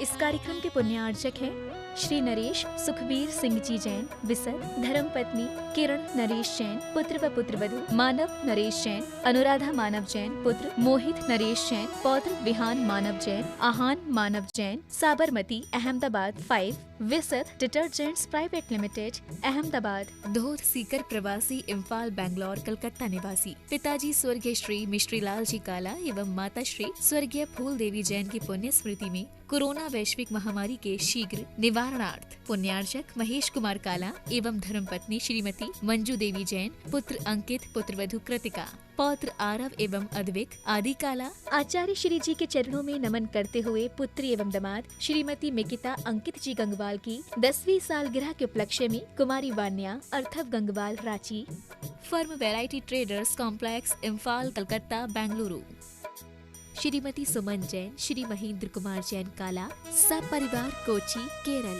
इस कार्यक्रम के पुण्यार्चक हैं श्री नरेश सुखबीर सिंह जी जैन, विसर, धर्मपत्नी किरण नरेश जैन, पुत्र व पुत्रवधू मानव नरेश जैन, अनुराधा मानव जैन, पुत्र मोहित नरेश जैन, पौत्र Vihaan Manav Jain, Aahan Manav Jain, Sabarmati Ahmedabad 5, Visar detergents private limited Ahmedabad, Dhodh Sikar प्रवासी इम्फाल बैंगलोर कलकत्ता निवासी, पिताजी स्वर्गीय श्री मिश्री लाल जी काला एवं माता श्री स्वर्गीय फूल देवी जैन की पुण्य स्मृति में कोरोना वैश्विक महामारी के शीघ्र निवारणार्थ पुण्यार्चक महेश कुमार काला एवं धर्मपत्नी श्रीमती मंजू देवी जैन, पुत्र अंकित, पुत्रवधू कृतिका, पौत्र आरव एवं अद्विक आदि काला आचार्य श्री जी के चरणों में नमन करते हुए पुत्री एवं दामाद श्रीमती मिकिता अंकित जी गंगवाल की 10वीं सालगिरह के उपलक्ष्य में कुमारी वान्या अर्थव Gangwal Ranchi, firm variety traders complex Imphal Calcutta Bengaluru, Shrimati Suman Jain, Shri Mahendra Kumar Jain Kala, सब परिवार कोची केरल,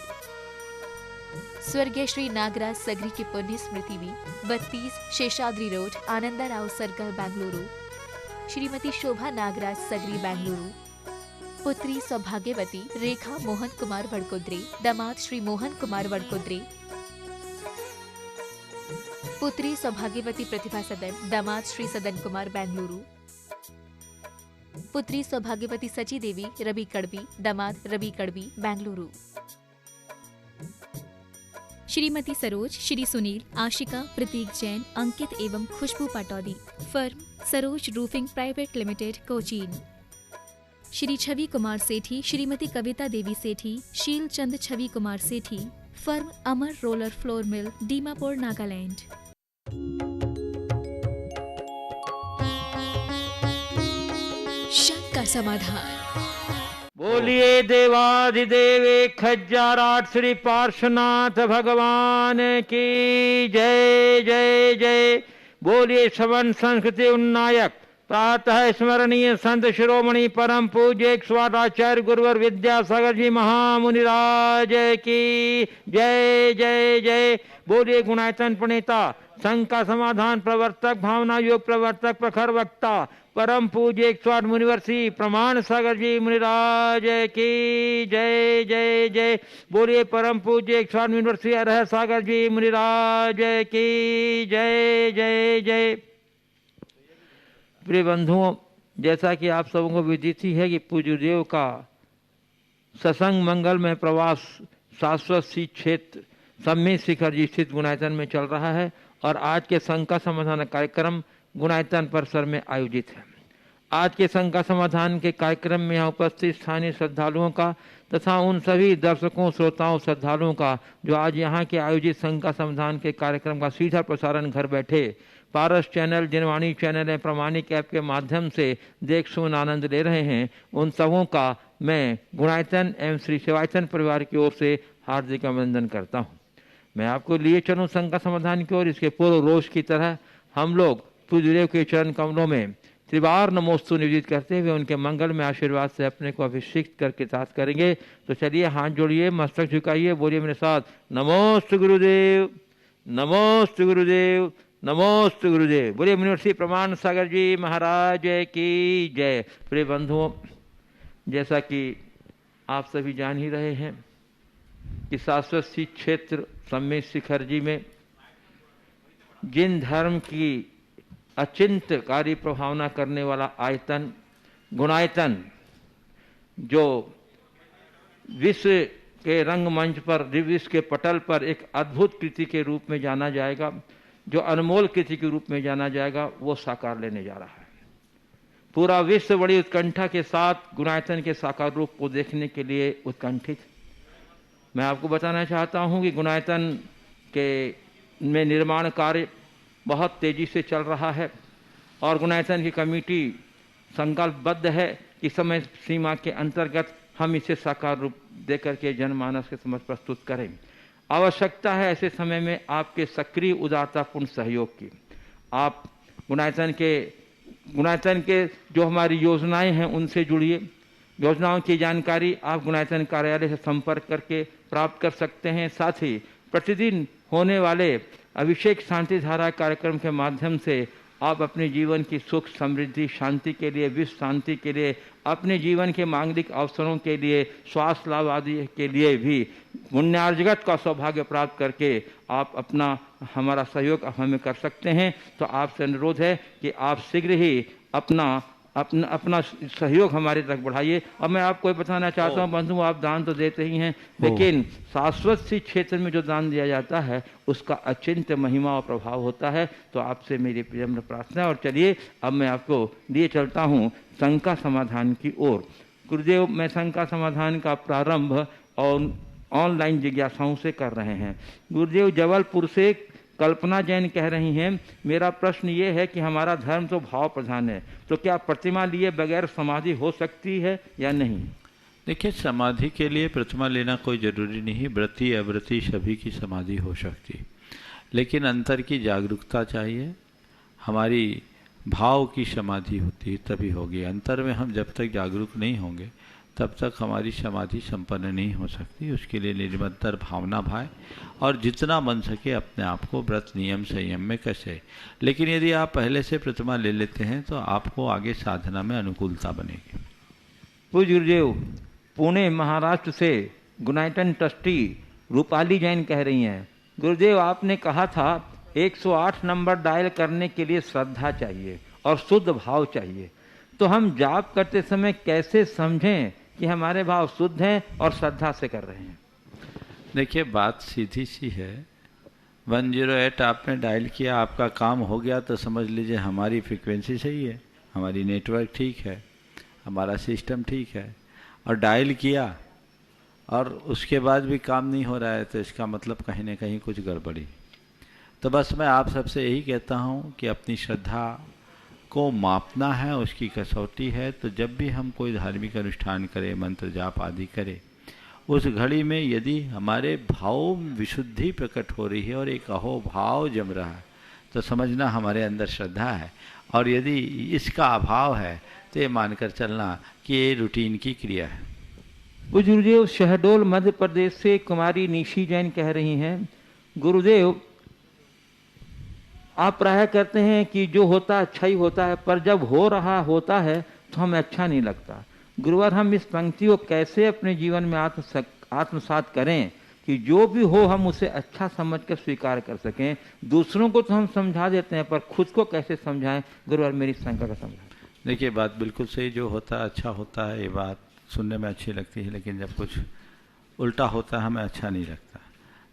स्वर्गीय श्री नागराज सगरी की पुण्य स्मृति में 32 शेषाद्री रोड आनंदा राव सर्कल बेंगलुरु, श्रीमती शोभा नागराज सगरी बेंगलुरु, पुत्री सौभाग्यवती रेखा मोहन कुमार वड़कोद्रे, दामाद श्री मोहन कुमार वड़कोद्रे, पुत्री सौभाग्यवती प्रतिभा सदन, दामाद श्री सदन कुमार बेंगलुरु, पुत्री सौभाग्यवती सची देवी रवि कड़बी, दामाद रवि कड़बी बेंगलुरु, श्रीमती सरोज, श्री सुनील, आशिका, प्रतीक जैन, अंकित एवं Khushboo Pataudi, firm Saroj roofing private limited Cochin, Shri Chhavi Kumar Sethi, Shrimati Kavita Devi Sethi, Sheel Chand Chhavi Kumar Sethi, firm Amar roller flour mill, Dimapur, Nagaland. शंका समाधान। बोलिए देवाधिदेव एक हजार आठ श्री पार्श्वनाथ भगवान की जय जय जय। बोलिए श्रवण संस्कृति उन्नायक प्रातः स्मरणीय संत शिरोमणि परम पूज्य एक स्वादाचार्य गुरुवर विद्यासागर जी महामुनिराज की जय जय जय। बोलिए गुणायतन प्रणेता संघ का समाधान प्रवर्तक भावना योग प्रवर्तक प्रखर वक्ता परम पूज्य एक स्वाद मुनिवर श्री प्रमाण सागर जी मुनिराज की जय जय जय। बोलिए परम पूज्य एक स्वाद मुनिवर श्री अरह सागर जी मुनिराज की जय जय जय। प्रिय बंधुओं, जैसा कि आप सबों को विदित ही है कि पूज्य देव का सत्संग मंगल में प्रवास शाश्वत सी क्षेत्र सम्मेद शिखर जी स्थित गुणायतन में चल रहा है और आज के संघ का समाधान कार्यक्रम गुणायतन परिसर में आयोजित है। आज के संघ का समाधान के कार्यक्रम में यहाँ उपस्थित स्थानीय श्रद्धालुओं का तथा उन सभी दर्शकों श्रोताओं श्रद्धालुओं का जो आज यहाँ के आयोजित संघ का समाधान के कार्यक्रम का सीधा प्रसारण घर बैठे पारस चैनल, जनवाणी चैनल एवं प्रमाणिक ऐप के माध्यम से देख सुन आनंद ले रहे हैं, उन सबों का मैं गुणायतन एवं श्री शिवायतन परिवार की ओर से हार्दिक अभिनंदन करता हूँ। मैं आपको लिए चलूँ संघ का समाधान की ओर। इसके पूर्व रोज की तरह हम लोग पूज्य देव के चरण कमलों में त्रिवार नमोस्तु निवेदित करते हुए उनके मंगल में आशीर्वाद से अपने को अभिषिक्त करके साथ करेंगे। तो चलिए हाथ जोड़िए, मस्तक झुकाइए, बोलिए मेरे साथ नमोस्तु गुरुदेव, नमोस्तु गुरुदेव, नमोस्तु गुरुदेव। बोलिए मुनिवर श्री प्रमाण सागर जी महाराज की जय। प्रिय बंधुओं, जैसा कि आप सभी जान ही रहे हैं कि शाश्वत सी क्षेत्र सम्मेद शिखर जी में जिन धर्म की अचिंत्यकारी प्रभावना करने वाला आयतन गुणायतन, जो विश्व के रंगमंच पर, विश्व के पटल पर एक अद्भुत कृति के रूप में जाना जाएगा, जो अनमोल कृति के रूप में जाना जाएगा, वो साकार लेने जा रहा है। पूरा विश्व बड़ी उत्कंठा के साथ गुणायतन के साकार रूप को देखने के लिए उत्कंठित। मैं आपको बताना चाहता हूँ कि गुणायतन के में निर्माण कार्य बहुत तेजी से चल रहा है और गुणायतन की कमेटी संकल्पबद्ध है कि समय सीमा के अंतर्गत हम इसे साकार रूप देकर के जनमानस के समक्ष प्रस्तुत करें। आवश्यकता है ऐसे समय में आपके सक्रिय उदारतापूर्ण सहयोग की। आप गुणायतन के जो हमारी योजनाएं हैं उनसे जुड़िए। योजनाओं की जानकारी आप गुणायतन कार्यालय से संपर्क करके प्राप्त कर सकते हैं। साथ ही प्रतिदिन होने वाले अभिषेक शांति धारा कार्यक्रम के माध्यम से आप अपने जीवन की सुख समृद्धि शांति के लिए, विश्व शांति के लिए, अपने जीवन के मांगलिक अवसरों के लिए, स्वास्थ्य लाभ आदि के लिए भी पुण्यार्जगत का सौभाग्य प्राप्त करके आप अपना हमारा सहयोग हमें कर सकते हैं। तो आपसे अनुरोध है कि आप शीघ्र ही अपना सहयोग हमारे तक बढ़ाइए। और मैं आपको बताना चाहता हूँ बंधु, आप दान तो देते ही हैं, लेकिन शाश्वत सी क्षेत्र में जो दान दिया जाता है उसका अचिंत्य महिमा और प्रभाव होता है। तो आपसे मेरी विनम्र प्रार्थना है। और चलिए अब मैं आपको लिए चलता हूँ शंका समाधान की ओर। गुरुदेव, मैं शंका समाधान का प्रारंभ और ऑनलाइन जिज्ञासाओं से कर रहे हैं। गुरुदेव, जबलपुर से कल्पना जैन कह रही हैं, मेरा प्रश्न ये है कि हमारा धर्म तो भाव प्रधान है, तो क्या प्रतिमा लिए बगैर समाधि हो सकती है या नहीं? देखिए, समाधि के लिए प्रतिमा लेना कोई ज़रूरी नहीं। व्रती अव्रती सभी की समाधि हो सकती, लेकिन अंतर की जागरूकता चाहिए। हमारी भाव की समाधि होती है तभी होगी। अंतर में हम जब तक जागरूक नहीं होंगे तब तक हमारी समाधि संपन्न नहीं हो सकती। उसके लिए निरंतर भावना भाव और जितना बन सके अपने आप को व्रत नियम संयम में कसे। लेकिन यदि आप पहले से प्रतिमा ले लेते हैं तो आपको आगे साधना में अनुकूलता बनेगी। पूज्य गुरुदेव, पुणे महाराष्ट्र से गुनाइटन ट्रस्टी रूपाली जैन कह रही हैं, गुरुदेव आपने कहा था 108 नंबर डायल करने के लिए श्रद्धा चाहिए और शुद्ध भाव चाहिए, तो हम जाप करते समय कैसे समझें कि हमारे भाव शुद्ध हैं और श्रद्धा से कर रहे हैं? देखिए, बात सीधी सी है। 108 आपने डायल किया, आपका काम हो गया, तो समझ लीजिए हमारी फ्रीक्वेंसी सही है, हमारी नेटवर्क ठीक है, हमारा सिस्टम ठीक है। और डायल किया और उसके बाद भी काम नहीं हो रहा है तो इसका मतलब कहीं ना कहीं कुछ गड़बड़ी। तो बस मैं आप सबसे यही कहता हूँ कि अपनी श्रद्धा को मापना है, उसकी कसौटी है। तो जब भी हम कोई धार्मिक अनुष्ठान करें, मंत्र जाप आदि करें, उस घड़ी में यदि हमारे भाव विशुद्धि प्रकट हो रही है और एक अहोभाव जम रहा है तो समझना हमारे अंदर श्रद्धा है। और यदि इसका अभाव है तो ये मानकर चलना कि ये रूटीन की क्रिया है। पूज्य गुरुदेव, शहडोल मध्य प्रदेश से कुमारी निशी जैन कह रही हैं, गुरुदेव आप प्राय कहते हैं कि जो होता अच्छा ही होता है, पर जब हो रहा होता है तो हमें अच्छा नहीं लगता। गुरुवार, हम इस पंक्ति को कैसे अपने जीवन में आत्मसात करें कि जो भी हो हम उसे अच्छा समझकर स्वीकार कर सकें? दूसरों को तो हम समझा देते हैं, पर खुद को कैसे समझाएं? गुरुवार, मेरी शंका का समझाएं। देखिए, बात बिल्कुल सही। जो होता है अच्छा होता है, ये बात सुनने में अच्छी लगती है, लेकिन जब कुछ उल्टा होता है हमें अच्छा नहीं लगता।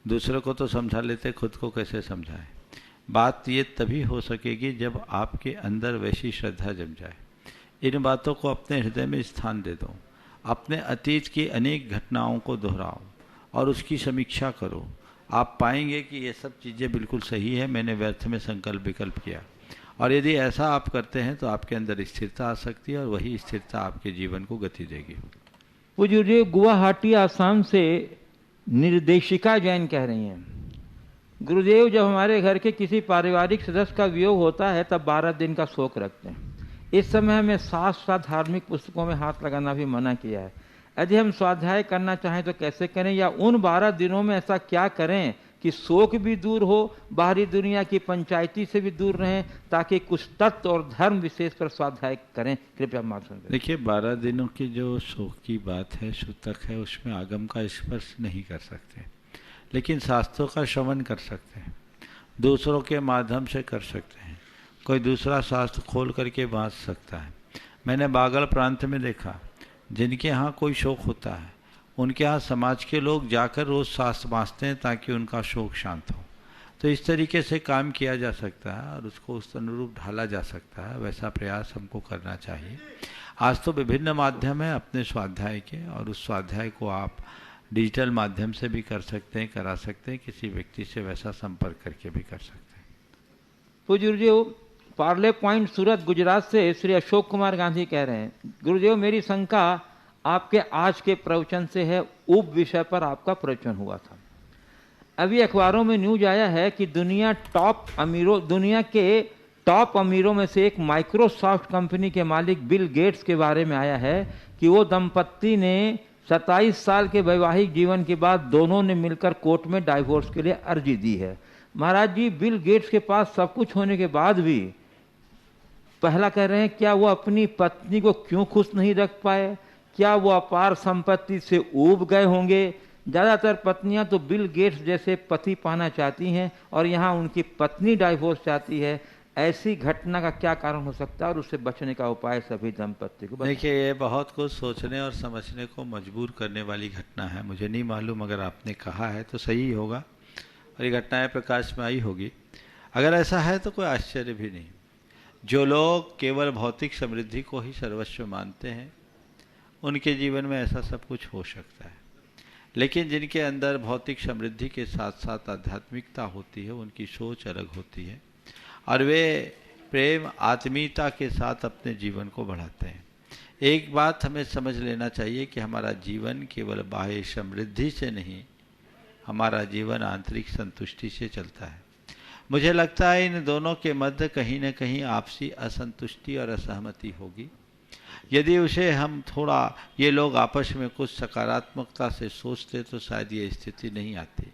दूसरों को तो समझा लेते, खुद को कैसे समझाएं? बात ये तभी हो सकेगी जब आपके अंदर वैसी श्रद्धा जम जाए। इन बातों को अपने हृदय में स्थान दे दो, अपने अतीत की अनेक घटनाओं को दोहराओ और उसकी समीक्षा करो। आप पाएंगे कि ये सब चीज़ें बिल्कुल सही है, मैंने व्यर्थ में संकल्प विकल्प किया। और यदि ऐसा आप करते हैं तो आपके अंदर स्थिरता आ सकती है और वही स्थिरता आपके जीवन को गति देगी। पूज्य गुरुदेव, गुवाहाटी आसाम से निर्देशिका जैन कह रही हैं, गुरुदेव जब हमारे घर के किसी पारिवारिक सदस्य का वियोग होता है तब 12 दिन का शोक रखते हैं। इस समय हमें साथ धार्मिक पुस्तकों में हाथ लगाना भी मना किया है। यदि हम स्वाध्याय करना चाहें तो कैसे करें, या उन 12 दिनों में ऐसा क्या करें कि शोक भी दूर हो, बाहरी दुनिया की पंचायती से भी दूर रहें, ताकि कुछ तत्व और धर्म विशेष पर स्वाध्याय करें? कृपया मार्गदर्शन करें। देखिए, 12 दिनों की जो शोक की बात है, सूतक है, उसमें आगम का स्पर्श नहीं कर सकते, लेकिन शास्त्रों का श्रवण कर सकते हैं, दूसरों के माध्यम से कर सकते हैं। कोई दूसरा शास्त्र खोल करके बाँच सकता है। मैंने बागल प्रांत में देखा, जिनके यहाँ कोई शोक होता है उनके यहाँ समाज के लोग जाकर रोज़ शास्त्र बाँचते हैं ताकि उनका शोक शांत हो। तो इस तरीके से काम किया जा सकता है और उसको उस अनुरूप ढाला जा सकता है। वैसा प्रयास हमको करना चाहिए। आज तो विभिन्न माध्यम है अपने स्वाध्याय के, और उस स्वाध्याय को आप डिजिटल माध्यम से भी कर सकते हैं, करा सकते हैं, किसी व्यक्ति से वैसा संपर्क करके भी कर सकते हैं। पूज्य गुरुदेव, पार्ले पॉइंट सूरत गुजरात से श्री अशोक कुमार गांधी कह रहे हैं, गुरुदेव मेरी शंका आपके आज के प्रवचन से है। उप विषय पर आपका प्रवचन हुआ था। अभी अखबारों में न्यूज आया है कि दुनिया के टॉप अमीरों में से एक माइक्रोसॉफ्ट कंपनी के मालिक बिल गेट्स के बारे में आया है कि वो दंपत्ति ने 27 साल के वैवाहिक जीवन के बाद दोनों ने मिलकर कोर्ट में डाइवोर्स के लिए अर्जी दी है। महाराज जी, बिल गेट्स के पास सब कुछ होने के बाद भी पहला कह रहे हैं, क्या वो अपनी पत्नी को क्यों खुश नहीं रख पाए? क्या वो अपार संपत्ति से ऊब गए होंगे? ज़्यादातर पत्नियां तो बिल गेट्स जैसे पति पाना चाहती हैं और यहाँ उनकी पत्नी डाइवोर्स चाहती है। ऐसी घटना का क्या कारण हो सकता है और उससे बचने का उपाय सभी दंपति को देखिए, ये बहुत कुछ सोचने और समझने को मजबूर करने वाली घटना है। मुझे नहीं मालूम, अगर आपने कहा है तो सही होगा और ये घटनाएं प्रकाश में आई होगी। अगर ऐसा है तो कोई आश्चर्य भी नहीं। जो लोग केवल भौतिक समृद्धि को ही सर्वस्व मानते हैं, उनके जीवन में ऐसा सब कुछ हो सकता है। लेकिन जिनके अंदर भौतिक समृद्धि के साथ साथ आध्यात्मिकता होती है, उनकी सोच अलग होती है और वे प्रेम आत्मीयता के साथ अपने जीवन को बढ़ाते हैं। एक बात हमें समझ लेना चाहिए कि हमारा जीवन केवल बाह्य समृद्धि से नहीं, हमारा जीवन आंतरिक संतुष्टि से चलता है। मुझे लगता है इन दोनों के मध्य कहीं न कहीं आपसी असंतुष्टि और असहमति होगी। यदि उसे हम थोड़ा, ये लोग आपस में कुछ सकारात्मकता से सोचते तो शायद ये स्थिति नहीं आती।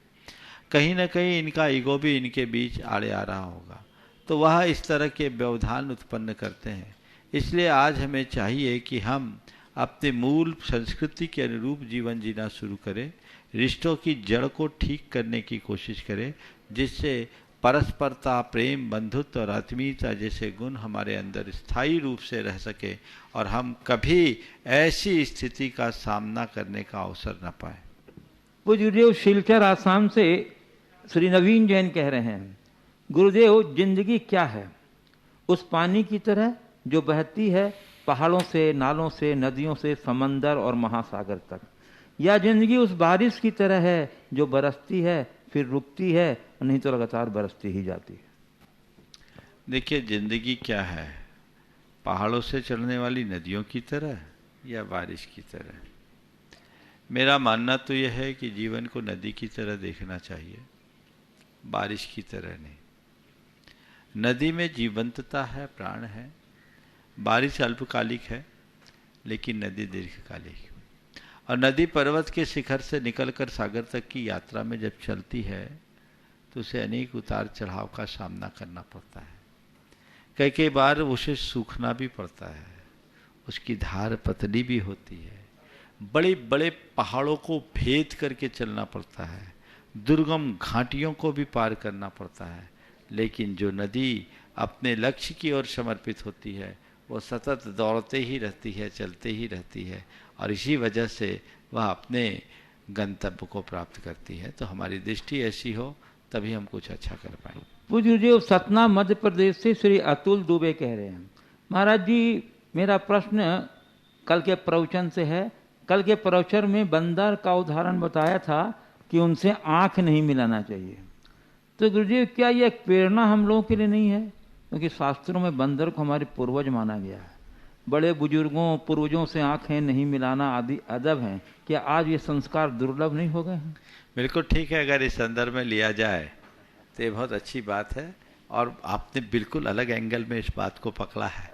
कहीं न कहीं इनका ईगो भी इनके बीच आड़े आ रहा होगा, तो वह इस तरह के व्यवधान उत्पन्न करते हैं। इसलिए आज हमें चाहिए कि हम अपने मूल संस्कृति के अनुरूप जीवन जीना शुरू करें, रिश्तों की जड़ को ठीक करने की कोशिश करें, जिससे परस्परता, प्रेम, बंधुत्व और आत्मीयता जैसे गुण हमारे अंदर स्थायी रूप से रह सके और हम कभी ऐसी स्थिति का सामना करने का अवसर न पाए। गुरुदेव शिलचर आसाम से श्री नवीन जैन कह रहे हैं, गुरुदेव जिंदगी क्या है? उस पानी की तरह जो बहती है पहाड़ों से, नालों से, नदियों से, समंदर और महासागर तक, या जिंदगी उस बारिश की तरह है जो बरसती है फिर रुकती है, नहीं तो लगातार बरसती ही जाती है? देखिए, जिंदगी क्या है? पहाड़ों से चलने वाली नदियों की तरह या बारिश की तरह? मेरा मानना तो यह है कि जीवन को नदी की तरह देखना चाहिए, बारिश की तरह नहीं। नदी में जीवंतता है, प्राण है। बारिश अल्पकालिक है, लेकिन नदी दीर्घकालिक। और नदी पर्वत के शिखर से निकलकर सागर तक की यात्रा में जब चलती है तो उसे अनेक उतार चढ़ाव का सामना करना पड़ता है। कई कई बार उसे सूखना भी पड़ता है, उसकी धार पतली भी होती है, बड़े बड़े पहाड़ों को भेद करके चलना पड़ता है, दुर्गम घाटियों को भी पार करना पड़ता है। लेकिन जो नदी अपने लक्ष्य की ओर समर्पित होती है, वो सतत दौड़ते ही रहती है, चलते ही रहती है और इसी वजह से वह अपने गंतव्य को प्राप्त करती है। तो हमारी दृष्टि ऐसी हो तभी हम कुछ अच्छा कर पाएंगे। पूज्य जी, सतना मध्य प्रदेश से श्री अतुल दुबे कह रहे हैं, महाराज जी मेरा प्रश्न कल के प्रवचन से है। कल के प्रवचन में बंदर का उदाहरण बताया था कि उनसे आंख नहीं मिलाना चाहिए। तो गुरुजी, क्या यह एक प्रेरणा हम लोगों के लिए नहीं है? क्योंकि शास्त्रों में बंदर को हमारे पूर्वज माना गया है। बड़े बुजुर्गों पूर्वजों से आंखें नहीं मिलाना आदि अदब हैं। क्या आज ये संस्कार दुर्लभ नहीं हो गए हैं? बिल्कुल ठीक है, अगर इस संदर्भ में लिया जाए तो ये बहुत अच्छी बात है और आपने बिल्कुल अलग एंगल में इस बात को पकड़ा है।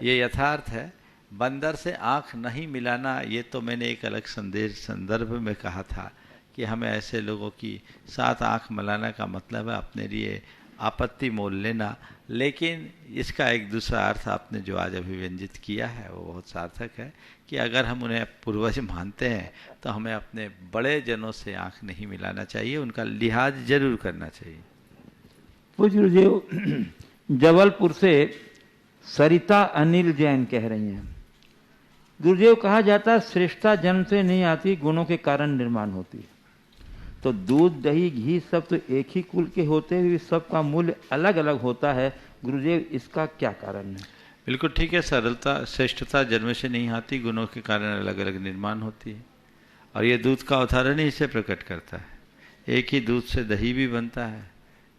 ये यथार्थ है। बंदर से आंख नहीं मिलाना, ये तो मैंने एक अलग संदर्भ में कहा था कि हमें ऐसे लोगों की साथ आंख मिलाना का मतलब है अपने लिए आपत्ति मोल लेना। लेकिन इसका एक दूसरा अर्थ आपने जो आज अभिव्यंजित किया है वो बहुत सार्थक है कि अगर हम उन्हें पूर्वज मानते हैं तो हमें अपने बड़े जनों से आंख नहीं मिलाना चाहिए, उनका लिहाज जरूर करना चाहिए। पूज्य गुरुदेव, जबलपुर से सरिता अनिल जैन कह रही हैं, गुरुदेव कहा जाता है श्रेष्ठता जन्म से नहीं आती, गुणों के कारण निर्माण होती है। तो दूध, दही, घी सब तो एक ही कुल के होते हुए सबका मूल्य अलग अलग होता है। गुरुदेव, इसका क्या कारण है? बिल्कुल ठीक है। सरलता, श्रेष्ठता जन्म से नहीं आती, गुणों के कारण अलग अलग निर्माण होती है। और ये दूध का उदाहरण ही इसे प्रकट करता है। एक ही दूध से दही भी बनता है,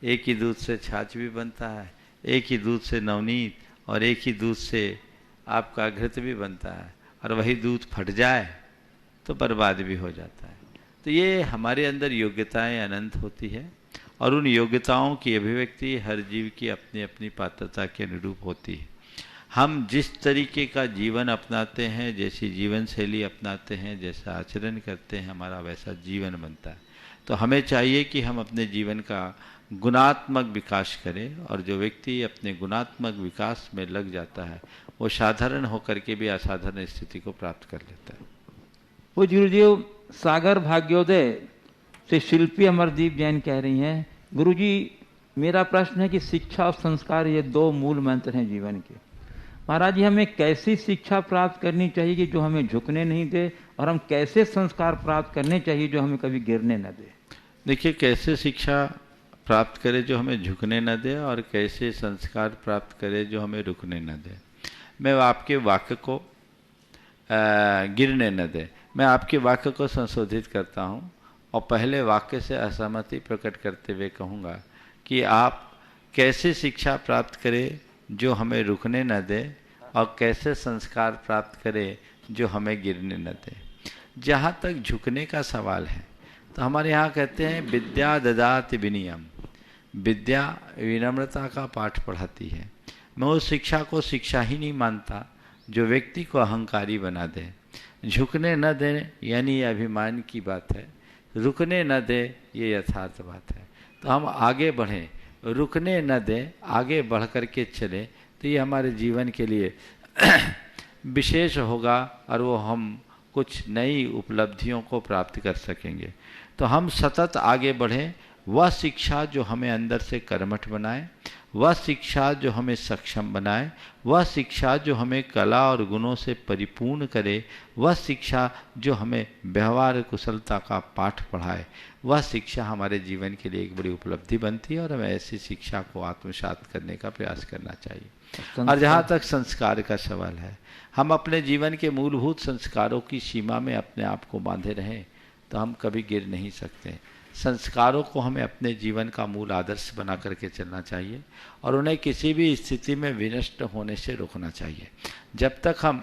एक ही दूध से छाछ भी बनता है, एक ही दूध से नवनीत और एक ही दूध से आपका घृत भी बनता है। और वही दूध फट जाए तो बर्बाद भी हो जाता है। तो ये हमारे अंदर योग्यताएं अनंत होती है और उन योग्यताओं की अभिव्यक्ति हर जीव की अपनी अपनी पात्रता के अनुरूप होती है। हम जिस तरीके का जीवन अपनाते हैं, जैसी जीवन शैली अपनाते हैं, जैसा आचरण करते हैं, हमारा वैसा जीवन बनता है। तो हमें चाहिए कि हम अपने जीवन का गुणात्मक विकास करे, और जो व्यक्ति अपने गुणात्मक विकास में लग जाता है वो साधारण होकर के भी असाधारण स्थिति को प्राप्त कर लेता है। वो गुरुदेव सागर भाग्योदय से शिल्पी अमरदीप जैन कह रही हैं, गुरुजी मेरा प्रश्न है कि शिक्षा और संस्कार ये दो मूल मंत्र हैं जीवन के। महाराज जी हमें कैसी शिक्षा प्राप्त करनी चाहिए कि जो हमें झुकने नहीं दे, और हम कैसे संस्कार प्राप्त करने चाहिए जो हमें कभी गिरने न दे? देखिए, कैसे शिक्षा प्राप्त करे जो हमें झुकने न दे, और कैसे संस्कार प्राप्त करे जो हमें रुकने न दे। मैं आपके वाक्य को गिरने न दे, मैं आपके वाक्य को संशोधित करता हूँ और पहले वाक्य से असहमति प्रकट करते हुए कहूँगा कि आप कैसे शिक्षा प्राप्त करें जो हमें रुकने न दे, और कैसे संस्कार प्राप्त करें जो हमें गिरने न दे। जहाँ तक झुकने का सवाल है तो हमारे यहाँ कहते हैं विद्या ददाति विनयम, विद्या विनम्रता का पाठ पढ़ाती है। मैं उस शिक्षा को शिक्षा ही नहीं मानता जो व्यक्ति को अहंकारी बना दे। झुकने न दे यानी ये अभिमान की बात है, रुकने न दे ये यथार्थ बात है। तो हम आगे बढ़ें, रुकने न दे, आगे बढ़ कर के चले, तो ये हमारे जीवन के लिए विशेष होगा और वो हम कुछ नई उपलब्धियों को प्राप्त कर सकेंगे। तो हम सतत आगे बढ़ें, वह शिक्षा जो हमें अंदर से कर्मठ बनाए, वह शिक्षा जो हमें सक्षम बनाए, वह शिक्षा जो हमें कला और गुणों से परिपूर्ण करे, वह शिक्षा जो हमें व्यवहार कुशलता का पाठ पढ़ाए, वह शिक्षा हमारे जीवन के लिए एक बड़ी उपलब्धि बनती है और हमें ऐसी शिक्षा को आत्मसात करने का प्रयास करना चाहिए। और जहाँ तक संस्कार का सवाल है, हम अपने जीवन के मूलभूत संस्कारों की सीमा में अपने आप को बांधे रहें तो हम कभी गिर नहीं सकते। संस्कारों को हमें अपने जीवन का मूल आदर्श बना करके चलना चाहिए और उन्हें किसी भी स्थिति में विनष्ट होने से रोकना चाहिए। जब तक हम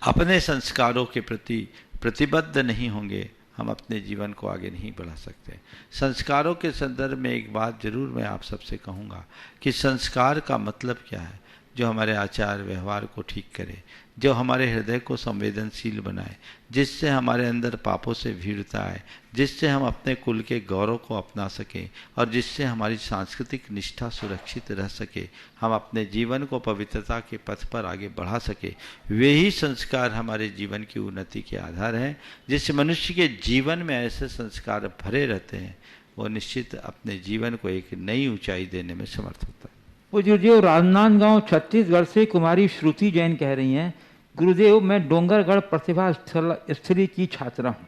अपने संस्कारों के प्रति प्रतिबद्ध नहीं होंगे, हम अपने जीवन को आगे नहीं बढ़ा सकते। संस्कारों के संदर्भ में एक बात जरूर मैं आप सबसे कहूँगा कि संस्कार का मतलब क्या है? जो हमारे आचार व्यवहार को ठीक करे, जो हमारे हृदय को संवेदनशील बनाए, जिससे हमारे अंदर पापों से भीड़ता आए, जिससे हम अपने कुल के गौरव को अपना सकें और जिससे हमारी सांस्कृतिक निष्ठा सुरक्षित रह सके, हम अपने जीवन को पवित्रता के पथ पर आगे बढ़ा सके। वे ही संस्कार हमारे जीवन की उन्नति के आधार हैं। जिस मनुष्य के जीवन में ऐसे संस्कार भरे रहते हैं, वो निश्चित अपने जीवन को एक नई ऊंचाई देने में समर्थ होता है। गुरुदेव राजनांदगांव छत्तीसगढ़ से कुमारी श्रुति जैन कह रही हैं, गुरुदेव मैं डोंगरगढ़ प्रतिभा स्थली की छात्रा हूँ।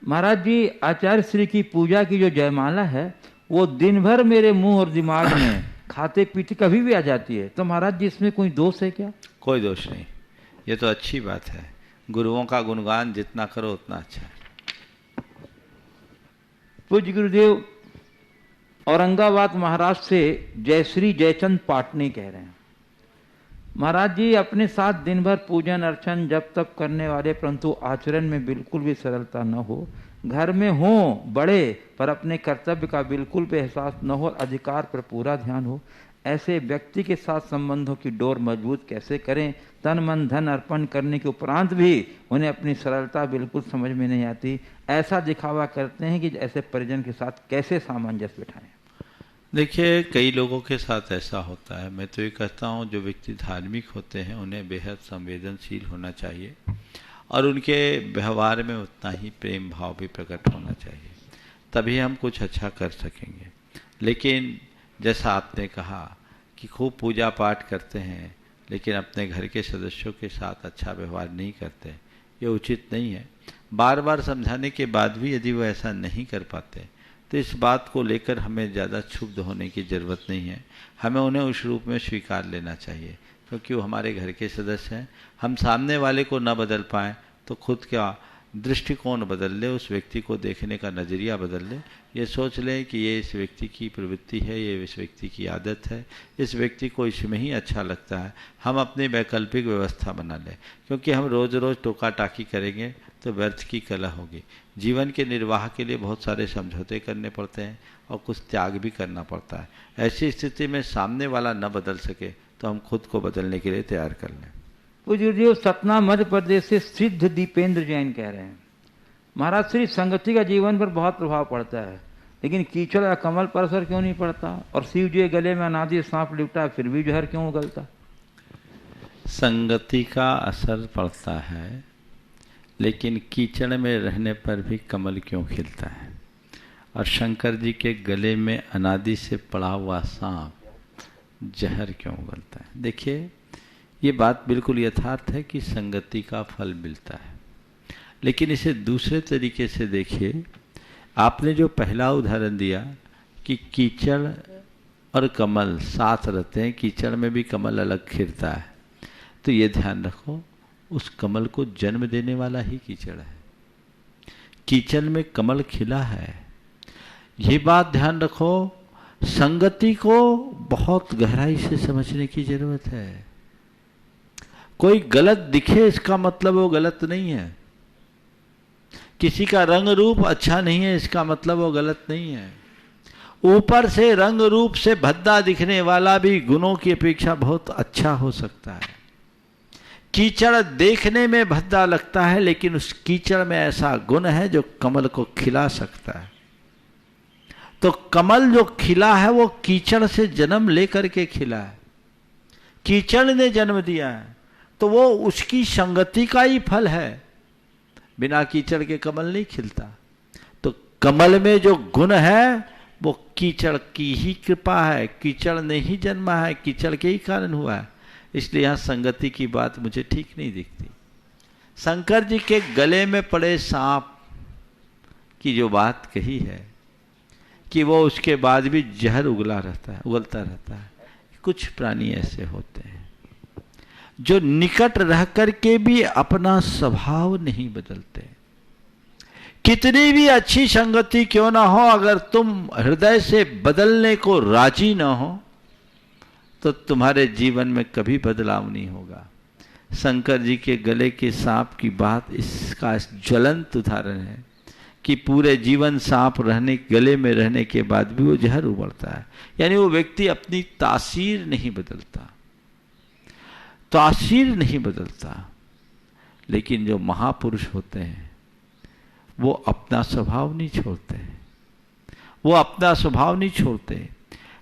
महाराज जी, आचार्य श्री की पूजा की जो जयमाला है वो दिन भर मेरे मुंह और दिमाग में खाते पीते कभी भी आ जाती है, तो महाराज जी इसमें कोई दोष है क्या? कोई दोष नहीं, ये तो अच्छी बात है। गुरुओं का गुणगान जितना करो उतना अच्छा है। पूज्य गुरुदेव औरंगाबाद महाराष्ट्र से जयश्री जयचंद पाटनी कह रहे हैं, महाराज जी अपने साथ दिन भर पूजन अर्चन जप तप करने वाले परंतु आचरण में बिल्कुल भी सरलता न हो, घर में हो बड़े पर अपने कर्तव्य का बिल्कुल भी एहसास न हो, अधिकार पर पूरा ध्यान हो, ऐसे व्यक्ति के साथ संबंधों की डोर मजबूत कैसे करें? तन मन धन अर्पण करने के उपरांत भी उन्हें अपनी सरलता बिल्कुल समझ में नहीं आती, ऐसा दिखावा करते हैं कि ऐसे परिजन के साथ कैसे सामंजस्य बिठाएं? देखिए, कई लोगों के साथ ऐसा होता है। मैं तो ये कहता हूँ जो व्यक्ति धार्मिक होते हैं उन्हें बेहद संवेदनशील होना चाहिए और उनके व्यवहार में उतना ही प्रेम भाव भी प्रकट होना चाहिए, तभी हम कुछ अच्छा कर सकेंगे। लेकिन जैसा आपने कहा कि खूब पूजा पाठ करते हैं लेकिन अपने घर के सदस्यों के साथ अच्छा व्यवहार नहीं करते, ये उचित नहीं है। बार बार समझाने के बाद भी यदि वो ऐसा नहीं कर पाते तो इस बात को लेकर हमें ज़्यादा क्षुब्ध होने की ज़रूरत नहीं है। हमें उन्हें उस रूप में स्वीकार लेना चाहिए क्योंकि वो हमारे घर के सदस्य हैं। हम सामने वाले को न बदल पाएँ तो खुद का दृष्टिकोण बदल ले, उस व्यक्ति को देखने का नज़रिया बदल ले, ये सोच लें कि ये इस व्यक्ति की प्रवृत्ति है, ये इस व्यक्ति की आदत है, इस व्यक्ति को इसमें ही अच्छा लगता है, हम अपनी वैकल्पिक व्यवस्था बना लें। क्योंकि हम रोज़ रोज़ टोका टाकी करेंगे तो व्यर्थ की कला होगी। जीवन के निर्वाह के लिए बहुत सारे समझौते करने पड़ते हैं और कुछ त्याग भी करना पड़ता है। ऐसी स्थिति में सामने वाला न बदल सके तो हम खुद को बदलने के लिए तैयार कर लें। पूज्य सतना मध्य प्रदेश से सिद्ध दीपेंद्र जैन कह रहे हैं, महाराज श्री संगति का जीवन पर बहुत प्रभाव पड़ता है। लेकिन कीचड़ या कमल पर असर क्यों नहीं पड़ता? और शिव जी के गले में अनादि सांप लिपटा है, फिर भी जहर क्यों उगलता? संगति का असर पड़ता है, लेकिन कीचड़ में रहने पर भी कमल क्यों खिलता है? और शंकर जी के गले में अनादि से पड़ा हुआ सांप जहर क्यों उगलता है? देखिए, ये बात बिल्कुल यथार्थ है कि संगति का फल मिलता है, लेकिन इसे दूसरे तरीके से देखिए। आपने जो पहला उदाहरण दिया कि कीचड़ और कमल साथ रहते हैं, कीचड़ में भी कमल अलग खिलता है, तो ये ध्यान रखो, उस कमल को जन्म देने वाला ही कीचड़ है। कीचड़ में कमल खिला है, ये बात ध्यान रखो। संगति को बहुत गहराई से समझने की जरूरत है। कोई गलत दिखे इसका मतलब वो गलत नहीं है, किसी का रंग रूप अच्छा नहीं है इसका मतलब वो गलत नहीं है। ऊपर से रंग रूप से भद्दा दिखने वाला भी गुणों की अपेक्षा बहुत अच्छा हो सकता है। कीचड़ देखने में भद्दा लगता है, लेकिन उस कीचड़ में ऐसा गुण है जो कमल को खिला सकता है। तो कमल जो खिला है वो कीचड़ से जन्म लेकर के खिला है, कीचड़ ने जन्म दिया है, तो वो उसकी संगति का ही फल है। बिना कीचड़ के कमल नहीं खिलता। तो कमल में जो गुण है वो कीचड़ की ही कृपा है, कीचड़ ने ही जन्मा है, कीचड़ के ही कारण हुआ है। इसलिए यहां संगति की बात मुझे ठीक नहीं दिखती। शंकर जी के गले में पड़े सांप की जो बात कही है कि वो उसके बाद भी जहर उगलता रहता है। कुछ प्राणी ऐसे होते हैं जो निकट रह करके भी अपना स्वभाव नहीं बदलते। कितनी भी अच्छी संगति क्यों ना हो, अगर तुम हृदय से बदलने को राजी ना हो तो तुम्हारे जीवन में कभी बदलाव नहीं होगा। शंकर जी के गले के सांप की बात इसका ज्वलंत उदाहरण है कि पूरे जीवन सांप गले में रहने के बाद भी वो जहर उबलता है। यानी वो व्यक्ति अपनी तासीर नहीं बदलता। लेकिन जो महापुरुष होते हैं वो अपना स्वभाव नहीं छोड़ते।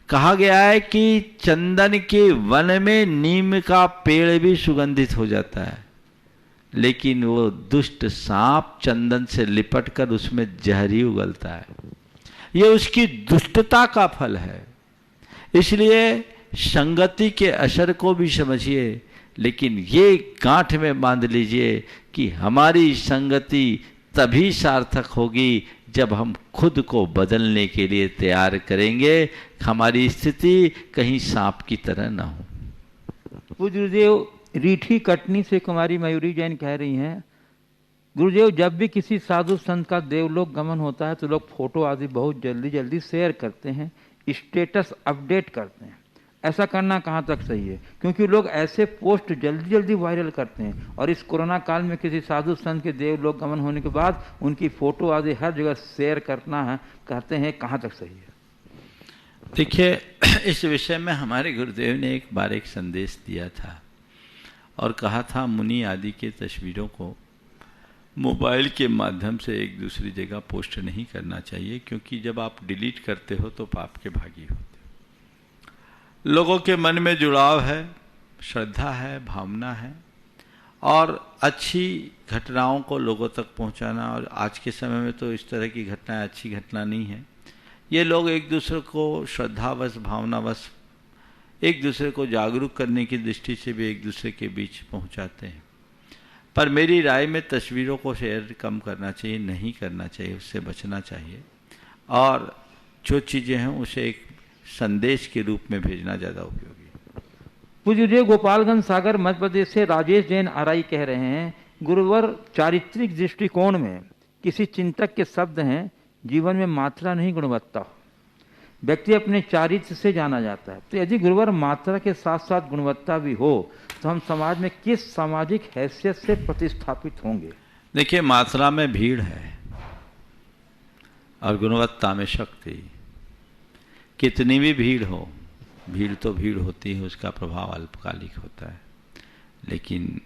कहा गया है कि चंदन के वन में नीम का पेड़ भी सुगंधित हो जाता है, लेकिन वो दुष्ट सांप चंदन से लिपट कर उसमें जहर ही उगलता है। ये उसकी दुष्टता का फल है। इसलिए संगति के असर को भी समझिए, लेकिन ये गांठ में बांध लीजिए कि हमारी संगति तभी सार्थक होगी जब हम खुद को बदलने के लिए तैयार करेंगे, हमारी स्थिति कहीं सांप की तरह ना हो। पूज्य गुरुदेव, रीठी कटनी से कुमारी मयूरी जैन कह रही हैं, गुरुदेव जब भी किसी साधु संत का देवलोक गमन होता है तो लोग फोटो आदि बहुत जल्दी शेयर करते हैं, स्टेटस अपडेट करते हैं। ऐसा करना कहाँ तक सही है? क्योंकि लोग ऐसे पोस्ट जल्दी वायरल करते हैं, और इस कोरोना काल में किसी साधु संत के देवलोक गमन होने के बाद उनकी फोटो आदि हर जगह शेयर करना है, कहते हैं कहाँ तक सही है? देखिए, इस विषय में हमारे गुरुदेव ने एक बार एक संदेश दिया था और कहा था मुनि आदि के तस्वीरों को मोबाइल के माध्यम से एक दूसरी जगह पोस्ट नहीं करना चाहिए, क्योंकि जब आप डिलीट करते हो तो पाप के भागी होते हो। लोगों के मन में जुड़ाव है, श्रद्धा है, भावना है, और अच्छी घटनाओं को लोगों तक पहुंचाना। और आज के समय में तो इस तरह की घटनाएं अच्छी घटना नहीं है। ये लोग एक दूसरे को श्रद्धावश, भावनावश एक दूसरे को जागरूक करने की दृष्टि से भी एक दूसरे के बीच पहुंचाते हैं। पर मेरी राय में तस्वीरों को शेयर कम करना चाहिए, नहीं करना चाहिए, उससे बचना चाहिए, और जो चीज़ें हैं उसे एक संदेश के रूप में भेजना ज़्यादा उपयोगी। पूज्य देव, गोपालगंज सागर मध्य प्रदेश से राजेश जैन आरआई कह रहे हैं, गुरुवर चारित्रिक दृष्टिकोण में किसी चिंतक के शब्द हैं, जीवन में मात्रा नहीं गुणवत्ता, व्यक्ति अपने चारित्र से जाना जाता है। तो यदि गुरुवर मात्रा के साथ साथ गुणवत्ता भी हो तो हम समाज में किस सामाजिक हैसियत से प्रतिस्थापित होंगे? देखिए, मात्रा में भीड़ है और गुणवत्ता में शक्ति। कितनी भी भीड़ हो, भीड़ तो भीड़ होती है, उसका प्रभाव अल्पकालिक होता है, लेकिन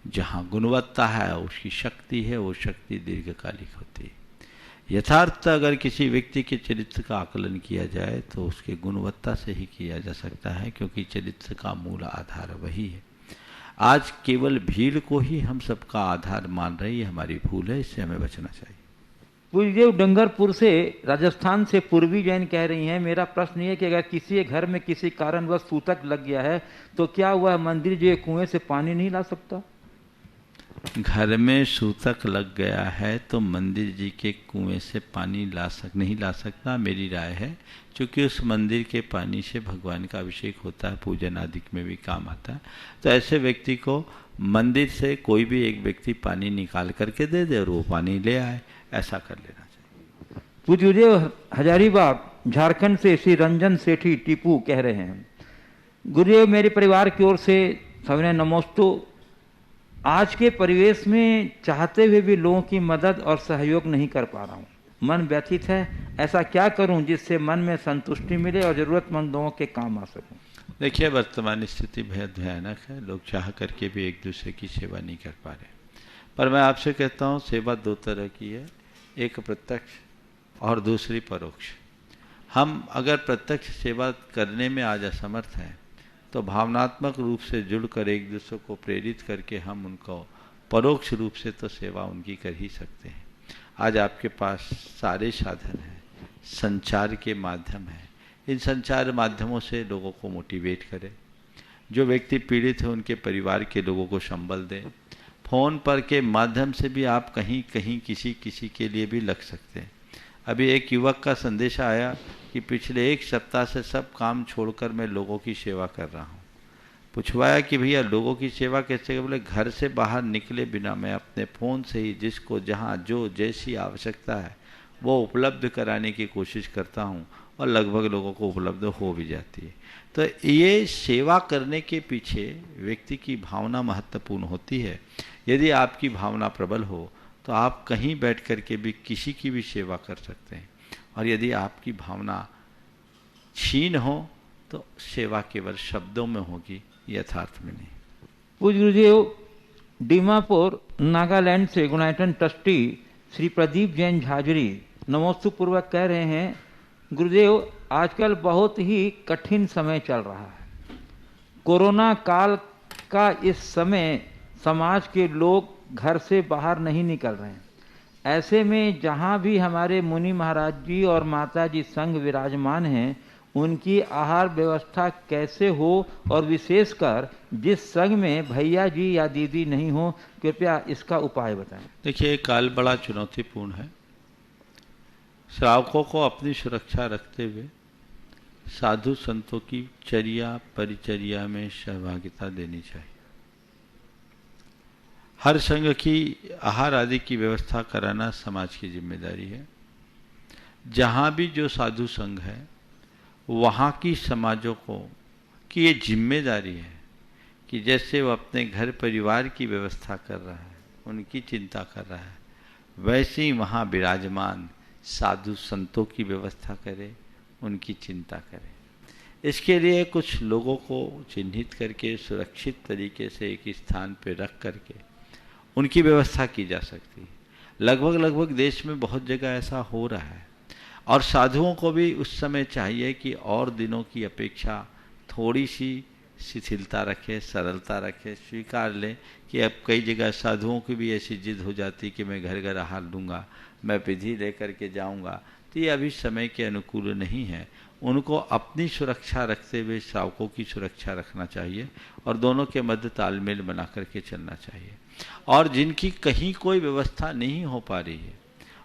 जहाँ गुणवत्ता है उसकी शक्ति है, वो शक्ति दीर्घकालिक होती है। यथार्थ अगर किसी व्यक्ति के चरित्र का आकलन किया जाए तो उसके गुणवत्ता से ही किया जा सकता है, क्योंकि चरित्र का मूल आधार वही है। आज केवल भीड़ को ही हम सबका आधार मान रहे, ये हमारी भूल है, इससे हमें बचना चाहिए। पूज्यदेव डंगरपुर से राजस्थान से पूर्वी जैन कह रही हैं, मेरा प्रश्न ये कि अगर किसी के घर में किसी कारणवश सूतक लग गया है तो क्या वह मंदिर जो कुएं से पानी नहीं ला सकता? घर में सूतक लग गया है तो मंदिर जी के कुएं से पानी नहीं ला सकता, मेरी राय है, क्योंकि उस मंदिर के पानी से भगवान का अभिषेक होता है, पूजन आदि में भी काम आता है। तो ऐसे व्यक्ति को मंदिर से कोई भी एक व्यक्ति पानी निकाल करके दे दे और वो पानी ले आए, ऐसा कर लेना चाहिए। पूज्यदेव हजारीबाग झारखंड से श्री रंजन सेठी टीपू कह रहे हैं, गुरुदेव मेरे परिवार की ओर से सविनय नमोस्तु। आज के परिवेश में चाहते हुए भी लोगों की मदद और सहयोग नहीं कर पा रहा हूँ, मन व्यथित है, ऐसा क्या करूं जिससे मन में संतुष्टि मिले और जरूरतमंद लोगों के काम आ सकूं? देखिए, वर्तमान स्थिति बेहद भयानक है, लोग चाह करके भी एक दूसरे की सेवा नहीं कर पा रहे। पर मैं आपसे कहता हूँ, सेवा दो तरह की है, एक प्रत्यक्ष और दूसरी परोक्ष। हम अगर प्रत्यक्ष सेवा करने में आज असमर्थ हैं तो भावनात्मक रूप से जुड़कर एक दूसरे को प्रेरित करके हम उनको परोक्ष रूप से तो सेवा उनकी कर ही सकते हैं। आज आपके पास सारे साधन हैं, संचार के माध्यम हैं, इन संचार माध्यमों से लोगों को मोटिवेट करें। जो व्यक्ति पीड़ित है उनके परिवार के लोगों को संबल दें। फ़ोन पर के माध्यम से भी आप कहीं कहीं किसी के लिए भी लग सकते हैं। अभी एक युवक का संदेश आया कि पिछले एक सप्ताह से सब काम छोड़कर मैं लोगों की सेवा कर रहा हूँ। पूछवाया कि भैया लोगों की सेवा कैसे? बोले घर से बाहर निकले बिना मैं अपने फ़ोन से ही जिसको जहाँ जो जैसी आवश्यकता है वो उपलब्ध कराने की कोशिश करता हूँ और लगभग लोगों को उपलब्ध हो भी जाती है। तो ये सेवा करने के पीछे व्यक्ति की भावना महत्वपूर्ण होती है। यदि आपकी भावना प्रबल हो तो आप कहीं बैठ कर के भी किसी की भी सेवा कर सकते हैं, और यदि आपकी भावना क्षीण हो तो सेवा केवल शब्दों में होगी, यथार्थ में नहीं। पूज्य गुरुदेव दीमापुर नागालैंड से गुणायतन ट्रस्टी श्री प्रदीप जैन झाजरी नमोस्तु पूर्वक कह रहे हैं, गुरुदेव आजकल बहुत ही कठिन समय चल रहा है। कोरोना काल का इस समय समाज के लोग घर से बाहर नहीं निकल रहे हैं। ऐसे में जहाँ भी हमारे मुनि महाराज जी और माता जी संग विराजमान हैं, उनकी आहार व्यवस्था कैसे हो, और विशेषकर जिस संग में भैया जी या दीदी नहीं हो, कृपया इसका उपाय बताएं। देखिए, काल बड़ा चुनौतीपूर्ण है। श्रावकों को अपनी सुरक्षा रखते हुए साधु संतों की चर्या परिचर्या में सहभागिता देनी चाहिए। हर संघ की आहार आदि की व्यवस्था कराना समाज की जिम्मेदारी है। जहाँ भी जो साधु संघ है वहाँ की समाजों को की ये जिम्मेदारी है कि जैसे वो अपने घर परिवार की व्यवस्था कर रहा है, उनकी चिंता कर रहा है, वैसे ही वहाँ विराजमान साधु संतों की व्यवस्था करे, उनकी चिंता करे। इसके लिए कुछ लोगों को चिन्हित करके सुरक्षित तरीके से एक स्थान पर रख करके उनकी व्यवस्था की जा सकती है। लगभग देश में बहुत जगह ऐसा हो रहा है, और साधुओं को भी उस समय चाहिए कि और दिनों की अपेक्षा थोड़ी सी शिथिलता रखे, सरलता रखे, स्वीकार लें कि अब कई जगह साधुओं की भी ऐसी जिद हो जाती कि मैं घर घर आहार लूँगा, मैं विधि लेकर के जाऊँगा, तो ये अभी समय के अनुकूल नहीं है। उनको अपनी सुरक्षा रखते हुए श्रावकों की सुरक्षा रखना चाहिए और दोनों के मध्य तालमेल बना करके चलना चाहिए। और जिनकी कहीं कोई व्यवस्था नहीं हो पा रही है,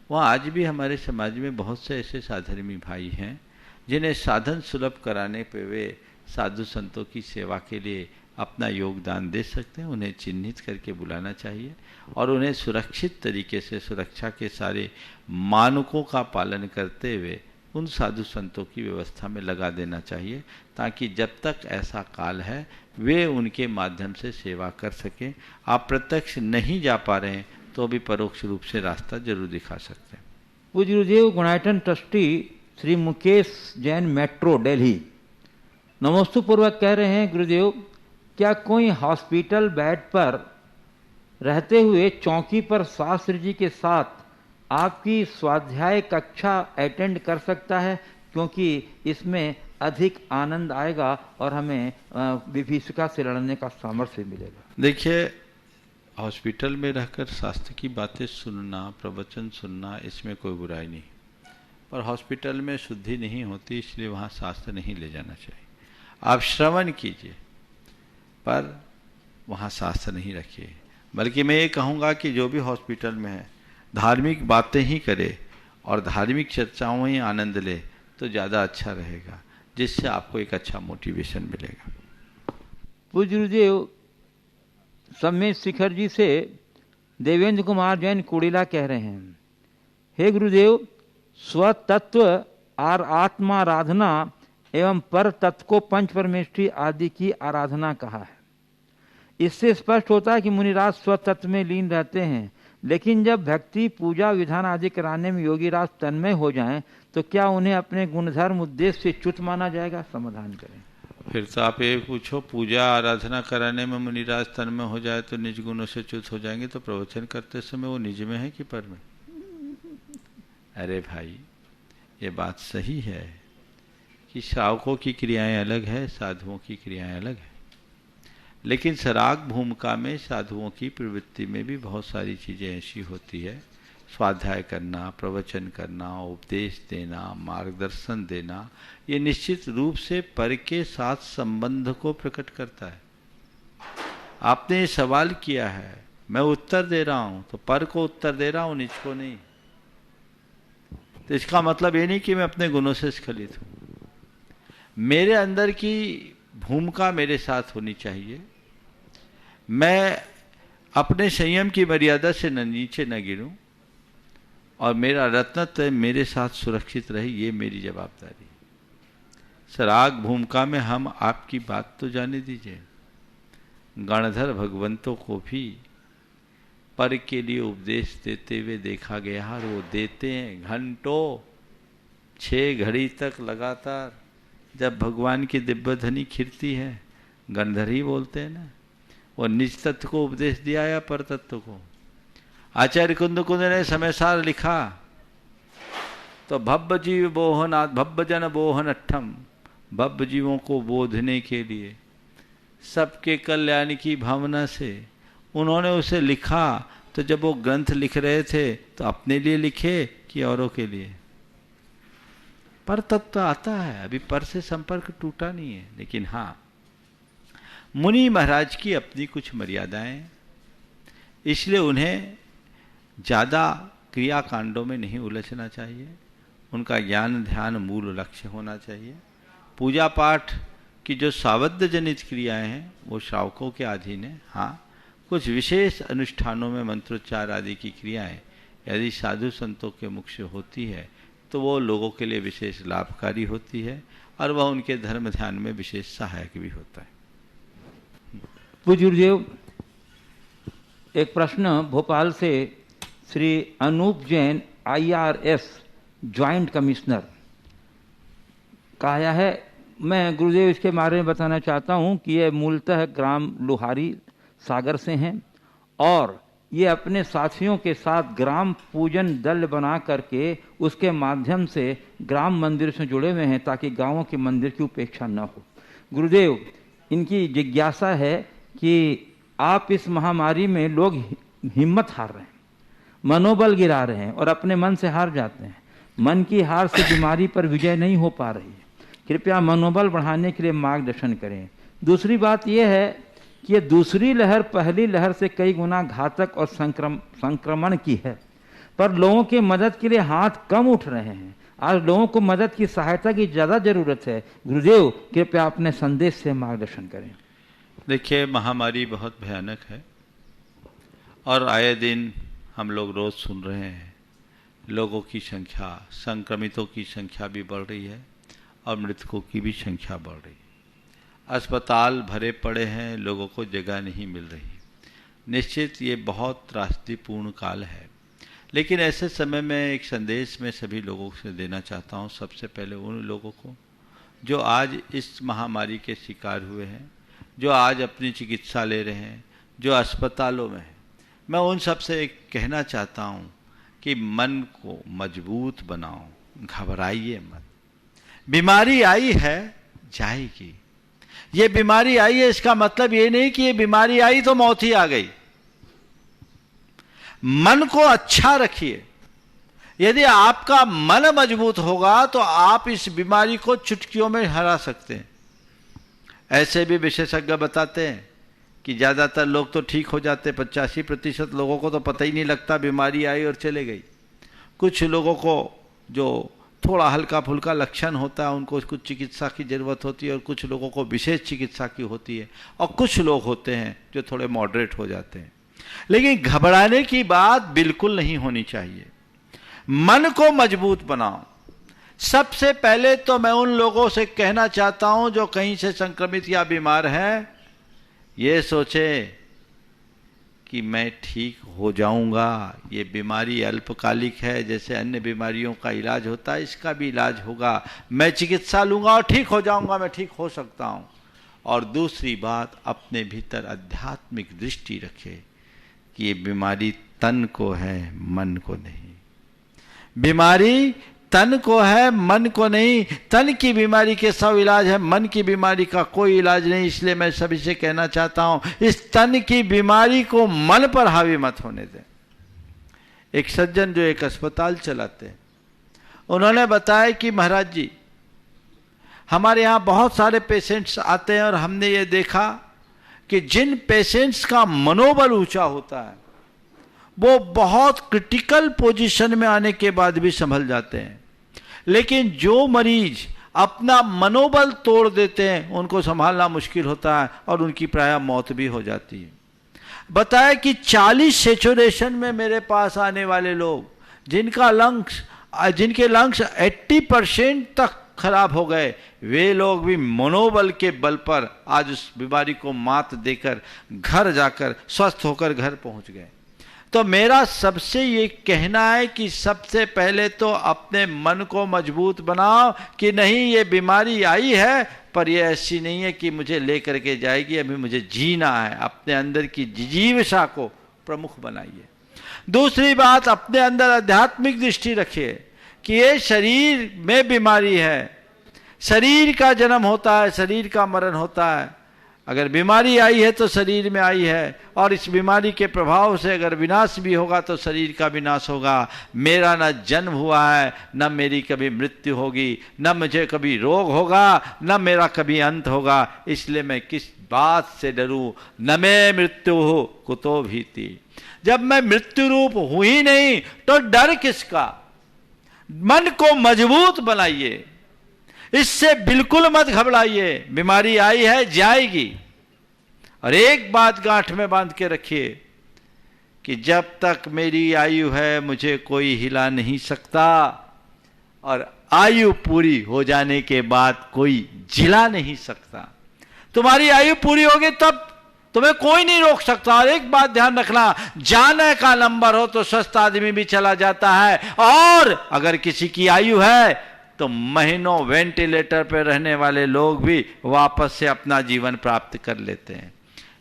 वहाँ आज भी हमारे समाज में बहुत से ऐसे साधर्मी भाई हैं जिन्हें साधन सुलभ कराने पे वे साधु संतों की सेवा के लिए अपना योगदान दे सकते हैं। उन्हें चिन्हित करके बुलाना चाहिए और उन्हें सुरक्षित तरीके से सुरक्षा के सारे मानकों का पालन करते हुए उन साधु संतों की व्यवस्था में लगा देना चाहिए, ताकि जब तक ऐसा काल है वे उनके माध्यम से सेवा कर सकें। आप प्रत्यक्ष नहीं जा पा रहे हैं तो भी परोक्ष रूप से रास्ता जरूर दिखा सकते हैं। पूज्य गुरुदेव गुणायतन ट्रस्टी श्री मुकेश जैन मेट्रो दिल्ली नमोस्तु पूर्वक कह रहे हैं, गुरुदेव क्या कोई हॉस्पिटल बेड पर रहते हुए चौकी पर शास्त्री जी के साथ आपकी स्वाध्याय कक्षा अटेंड कर सकता है, क्योंकि इसमें अधिक आनंद आएगा और हमें विभीषिका से लड़ने का सामर्थ्य मिलेगा। देखिए, हॉस्पिटल में रहकर शास्त्र की बातें सुनना, प्रवचन सुनना, इसमें कोई बुराई नहीं, पर हॉस्पिटल में शुद्धि नहीं होती, इसलिए वहाँ शास्त्र नहीं ले जाना चाहिए। आप श्रवण कीजिए पर वहाँ शास्त्र नहीं रखिए। बल्कि मैं ये कहूँगा कि जो भी हॉस्पिटल में है धार्मिक बातें ही करे और धार्मिक चर्चाओं में ही आनंद ले तो ज़्यादा अच्छा रहेगा, जिससे आपको एक अच्छा मोटिवेशन मिलेगा। पूज्य गुरुदेव सम्मेद शिखर जी से देवेंद्र कुमार जैन कुड़ीला कह रहे हैं, हे गुरुदेव, स्वतत्व और आत्माराधना एवं पर तत्व को पंच परमेष्ठी आदि की आराधना कहा है। इससे स्पष्ट होता है कि मुनिराज स्वतत्व में लीन रहते हैं, लेकिन जब भक्ति पूजा विधान आदि कराने में योगीराज तन्मय हो जाएं तो क्या उन्हें अपने गुणधर्म उद्देश्य से च्युत माना जाएगा? समाधान करें। फिर तो आप ये पूछो, पूजा आराधना कराने में मुनिराज तन्मय हो जाए तो निज गुणों से च्युत हो जाएंगे, तो प्रवचन करते समय वो निज में है कि पर में? अरे भाई, ये बात सही है कि श्रावकों की क्रियाएं अलग है, साधुओं की क्रियाएं अलग है, लेकिन सराग भूमिका में साधुओं की प्रवृत्ति में भी बहुत सारी चीज़ें ऐसी होती है, स्वाध्याय करना, प्रवचन करना, उपदेश देना, मार्गदर्शन देना, ये निश्चित रूप से पर के साथ संबंध को प्रकट करता है। आपने ये सवाल किया है, मैं उत्तर दे रहा हूँ, तो पर को उत्तर दे रहा हूँ, निज को नहीं। तो इसका मतलब ये नहीं कि मैं अपने गुणों से स्खलित हूँ। मेरे अंदर की भूमिका मेरे साथ होनी चाहिए, मैं अपने संयम की मर्यादा से न नीचे न गिरूं और मेरा रत्नत्व मेरे साथ सुरक्षित रहे, ये मेरी जवाबदारी है। सराग भूमिका में हम आपकी बात तो जाने दीजिए, गणधर भगवंतों को भी पर के लिए उपदेश देते हुए देखा गया, और वो देते हैं घंटों, 6 घड़ी तक लगातार। जब भगवान की दिव्य ध्वनि खिरती है, गणधर ही बोलते हैं ना, वो निज तत्व को उपदेश दिया या पर तत्व को? आचार्य कुंद ने समय सार लिखा तो भव्य जीव बोहन, भव्य जन बोहन अट्ठम, भव्य जीवों को बोधने के लिए सबके कल्याण की भावना से उन्होंने उसे लिखा। तो जब वो ग्रंथ लिख रहे थे तो अपने लिए लिखे कि औरों के लिए? पर तत्व आता है, अभी पर से संपर्क टूटा नहीं है। लेकिन हाँ, मुनि महाराज की अपनी कुछ मर्यादाएं, इसलिए उन्हें ज़्यादा क्रियाकांडों में नहीं उलझना चाहिए। उनका ज्ञान ध्यान मूल लक्ष्य होना चाहिए। पूजा पाठ की जो सावध्य जनित क्रियाएं हैं वो श्रावकों के अधीन है। हाँ, कुछ विशेष अनुष्ठानों में मंत्रोच्चार आदि की क्रियाएं यदि साधु संतों के मुख से होती है तो वो लोगों के लिए विशेष लाभकारी होती है और वह उनके धर्म ध्यान में विशेष सहायक भी होता है। पूज्य गुरुदेव, एक प्रश्न भोपाल से Shri Anup Jain IRS joint commissioner का आया है। मैं गुरुदेव इसके बारे में बताना चाहता हूं कि ये मूलतः ग्राम लोहारी सागर से हैं और ये अपने साथियों के साथ ग्राम पूजन दल बना करके उसके माध्यम से ग्राम मंदिर से जुड़े हुए हैं ताकि गांवों के मंदिर की उपेक्षा न हो। गुरुदेव, इनकी जिज्ञासा है कि आप इस महामारी में लोग हिम्मत हार रहे हैं, मनोबल गिरा रहे हैं और अपने मन से हार जाते हैं। मन की हार से बीमारी पर विजय नहीं हो पा रही है। कृपया मनोबल बढ़ाने के लिए मार्गदर्शन करें। दूसरी बात यह है कि ये दूसरी लहर पहली लहर से कई गुना घातक और संक्रमण की है, पर लोगों की मदद के लिए हाथ कम उठ रहे हैं। आज लोगों को मदद की सहायता की ज़्यादा ज़रूरत है। गुरुदेव, कृपया अपने संदेश से मार्गदर्शन करें। देखिए, महामारी बहुत भयानक है और आए दिन हम लोग रोज़ सुन रहे हैं लोगों की संख्या, संक्रमितों की संख्या भी बढ़ रही है और मृतकों की भी संख्या बढ़ रही है। अस्पताल भरे पड़े हैं, लोगों को जगह नहीं मिल रही। निश्चित ये बहुत त्रासदीपूर्ण काल है, लेकिन ऐसे समय में एक संदेश मैं सभी लोगों से देना चाहता हूँ। सबसे पहले उन लोगों को जो आज इस महामारी के शिकार हुए हैं, जो आज अपनी चिकित्सा ले रहे हैं, जो अस्पतालों में हैं, मैं उन सब से कहना चाहता हूँ कि मन को मजबूत बनाओ, घबराइए मत। बीमारी आई है, जाएगी। ये बीमारी आई है इसका मतलब ये नहीं कि ये बीमारी आई तो मौत ही आ गई। मन को अच्छा रखिए। यदि आपका मन मजबूत होगा तो आप इस बीमारी को चुटकियों में हरा सकते हैं। ऐसे भी विशेषज्ञ बताते हैं कि ज्यादातर लोग तो ठीक हो जाते, 85% लोगों को तो पता ही नहीं लगता बीमारी आई और चले गई। कुछ लोगों को जो थोड़ा हल्का फुल्का लक्षण होता है उनको कुछ चिकित्सा की जरूरत होती है, और कुछ लोगों को विशेष चिकित्सा की होती है, और कुछ लोग होते हैं जो थोड़े मॉडरेट हो जाते हैं। लेकिन घबराने की बात बिल्कुल नहीं होनी चाहिए। मन को मजबूत बनाओ। सबसे पहले तो मैं उन लोगों से कहना चाहता हूं जो कहीं से संक्रमित या बीमार हैं, ये सोचे कि मैं ठीक हो जाऊंगा, ये बीमारी अल्पकालिक है, जैसे अन्य बीमारियों का इलाज होता है इसका भी इलाज होगा, मैं चिकित्सा लूंगा और ठीक हो जाऊंगा, मैं ठीक हो सकता हूं। और दूसरी बात, अपने भीतर आध्यात्मिक दृष्टि रखे कि ये बीमारी तन को है, मन को नहीं। बीमारी तन को है, मन को नहीं। तन की बीमारी के 100 इलाज है, मन की बीमारी का कोई इलाज नहीं। इसलिए मैं सभी से कहना चाहता हूं, इस तन की बीमारी को मन पर हावी मत होने दें। एक सज्जन जो एक अस्पताल चलाते हैं, उन्होंने बताया कि महाराज जी, हमारे यहां बहुत सारे पेशेंट्स आते हैं और हमने ये देखा कि जिन पेशेंट्स का मनोबल ऊंचा होता है वो बहुत क्रिटिकल पोजीशन में आने के बाद भी संभल जाते हैं, लेकिन जो मरीज अपना मनोबल तोड़ देते हैं उनको संभालना मुश्किल होता है और उनकी प्रायः मौत भी हो जाती है। बताया कि 40 सैचुरेशन में मेरे पास आने वाले लोग जिनके लंग्स 80% तक खराब हो गए, वे लोग भी मनोबल के बल पर आज उस बीमारी को मात देकर घर जाकर स्वस्थ होकर घर पहुंच गए। तो मेरा सबसे ये कहना है कि सबसे पहले तो अपने मन को मजबूत बनाओ कि नहीं, ये बीमारी आई है पर ये ऐसी नहीं है कि मुझे लेकर के जाएगी, अभी मुझे जीना है। अपने अंदर की जिजीविषा को प्रमुख बनाइए। दूसरी बात, अपने अंदर आध्यात्मिक दृष्टि रखिए कि ये शरीर में बीमारी है, शरीर का जन्म होता है, शरीर का मरण होता है। अगर बीमारी आई है तो शरीर में आई है, और इस बीमारी के प्रभाव से अगर विनाश भी होगा तो शरीर का विनाश होगा। मेरा न जन्म हुआ है, न मेरी कभी मृत्यु होगी, न मुझे कभी रोग होगा, न मेरा कभी अंत होगा। इसलिए मैं किस बात से डरूं? न मैं मृत्यु हो कुतो भीति। जब मैं मृत्यु रूप हूं ही नहीं तो डर किसका? मन को मजबूत बनाइए, इससे बिल्कुल मत घबराइए। बीमारी आई है, जाएगी। और एक बात गांठ में बांध के रखिए कि जब तक मेरी आयु है मुझे कोई हिला नहीं सकता, और आयु पूरी हो जाने के बाद कोई जिला नहीं सकता। तुम्हारी आयु पूरी होगी तब तुम्हें कोई नहीं रोक सकता। और एक बात ध्यान रखना, जाने का नंबर हो तो स्वस्थ आदमी भी चला जाता है, और अगर किसी की आयु है तो महीनों वेंटिलेटर पर रहने वाले लोग भी वापस से अपना जीवन प्राप्त कर लेते हैं।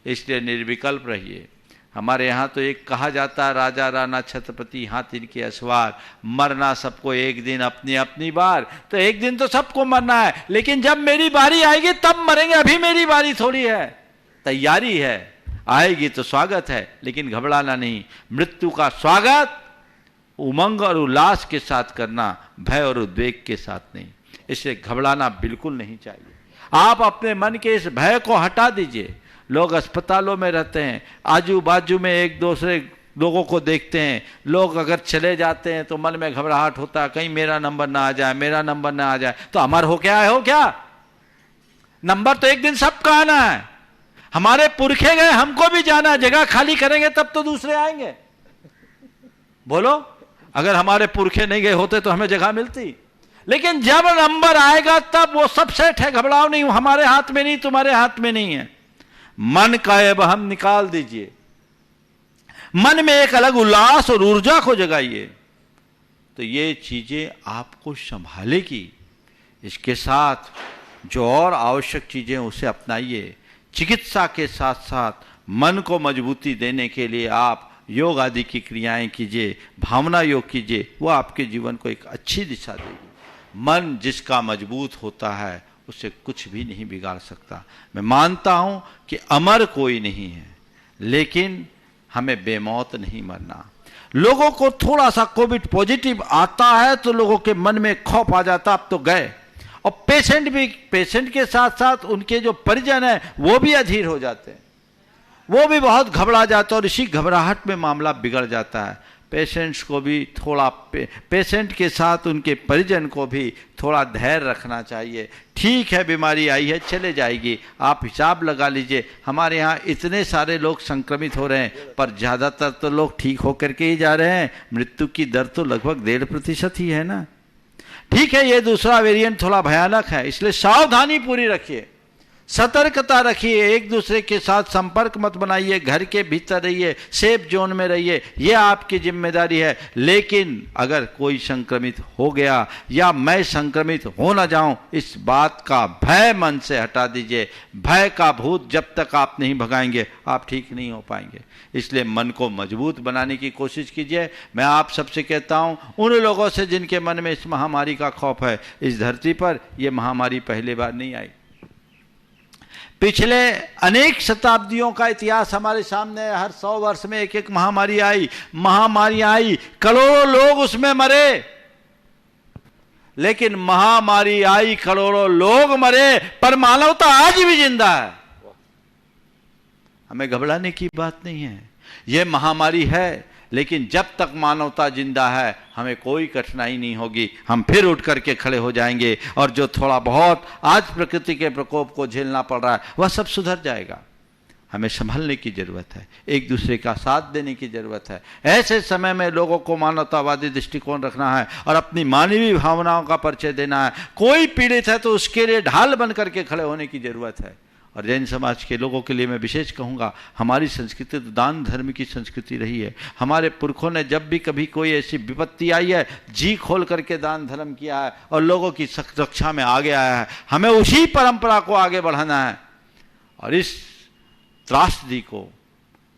इसलिए निर्विकल्प रहिए। हमारे यहाँ तो एक कहा जाता है, राजा राणा छत्रपति हाथ इनके असवार, मरना सबको एक दिन अपनी अपनी बार। तो एक दिन तो सबको मरना है, लेकिन जब मेरी बारी आएगी तब मरेंगे। अभी मेरी बारी थोड़ी है, तैयारी है, आएगी तो स्वागत है, लेकिन घबराना नहीं। मृत्यु का स्वागत उमंग और उल्लास के साथ करना, भय और उद्वेग के साथ नहीं। इससे घबराना बिल्कुल नहीं चाहिए। आप अपने मन के इस भय को हटा दीजिए। लोग अस्पतालों में रहते हैं, आजू बाजू में एक दूसरे लोगों को देखते हैं, लोग अगर चले जाते हैं तो मन में घबराहट होता है, कहीं मेरा नंबर ना आ जाए, मेरा नंबर ना आ जाए। तो अमर हो क्या है, हो क्या? नंबर तो एक दिन सबका आना है। हमारे पुरखे गए, हमको भी जाना। जगह खाली करेंगे तब तो दूसरे आएंगे। बोलो, अगर हमारे पुरखे नहीं गए होते तो हमें जगह मिलती। लेकिन जब नंबर आएगा तब वो सब सेट है, घबराओ नहीं। हमारे हाथ में नहीं, तुम्हारे हाथ में नहीं है। मन का हम निकाल दीजिए। मन में एक अलग उल्लास और ऊर्जा को जगाइए, तो ये चीजें आपको संभालेगी। इसके साथ जो और आवश्यक चीजें उसे अपनाइए। चिकित्सा के साथ साथ मन को मजबूती देने के लिए आप योग आदि की क्रियाएं कीजिए, भावना योग कीजिए, वो आपके जीवन को एक अच्छी दिशा देगी। मन जिसका मजबूत होता है उसे कुछ भी नहीं बिगाड़ सकता। मैं मानता हूं कि अमर कोई नहीं है, लेकिन हमें बेमौत नहीं मरना। लोगों को थोड़ा सा कोविड पॉजिटिव आता है तो लोगों के मन में खौफ आ जाता, अब तो गए। और पेशेंट के साथ साथ उनके जो परिजन है वो भी अधीर हो जाते हैं, वो भी बहुत घबरा जाते हैं और इसी घबराहट में मामला बिगड़ जाता है। पेशेंट्स को भी थोड़ा पेशेंट के साथ उनके परिजन को भी थोड़ा धैर्य रखना चाहिए। ठीक है, बीमारी आई है, चले जाएगी। आप हिसाब लगा लीजिए, हमारे यहाँ इतने सारे लोग संक्रमित हो रहे हैं पर ज़्यादातर तो लोग ठीक होकर के ही जा रहे हैं। मृत्यु की दर तो लगभग 1.5% ही है ना। ठीक है, ये दूसरा वेरिएंट थोड़ा भयानक है, इसलिए सावधानी पूरी रखिए, सतर्कता रखिए, एक दूसरे के साथ संपर्क मत बनाइए, घर के भीतर रहिए, सेफ जोन में रहिए, ये आपकी जिम्मेदारी है। लेकिन अगर कोई संक्रमित हो गया या मैं संक्रमित हो ना जाऊं, इस बात का भय मन से हटा दीजिए। भय का भूत जब तक आप नहीं भगाएंगे आप ठीक नहीं हो पाएंगे। इसलिए मन को मजबूत बनाने की कोशिश कीजिए। मैं आप सबसे कहता हूं, उन लोगों से जिनके मन में इस महामारी का खौफ है, इस धरती पर यह महामारी पहली बार नहीं आई। पिछले अनेक शताब्दियों का इतिहास हमारे सामने है। हर 100 वर्ष में एक एक महामारी आई, करोड़ों लोग उसमें मरे। लेकिन महामारी आई, करोड़ों लोग मरे, पर मानवता आज भी जिंदा है। हमें घबराने की बात नहीं है। यह महामारी है, लेकिन जब तक मानवता जिंदा है हमें कोई कठिनाई नहीं होगी। हम फिर उठ करके खड़े हो जाएंगे और जो थोड़ा बहुत आज प्रकृति के प्रकोप को झेलना पड़ रहा है वह सब सुधर जाएगा। हमें संभलने की जरूरत है, एक दूसरे का साथ देने की जरूरत है। ऐसे समय में लोगों को मानवतावादी दृष्टिकोण रखना है और अपनी मानवीय भावनाओं का परिचय देना है। कोई पीड़ित है तो उसके लिए ढाल बन करके खड़े होने की जरूरत है। और जैन समाज के लोगों के लिए मैं विशेष कहूँगा, हमारी संस्कृति तो दान धर्म की संस्कृति रही है। हमारे पुरखों ने जब भी कभी कोई ऐसी विपत्ति आई है, जी खोल करके दान धर्म किया है और लोगों की रक्षा में आगे आया है। हमें उसी परंपरा को आगे बढ़ाना है और इस त्रासदी को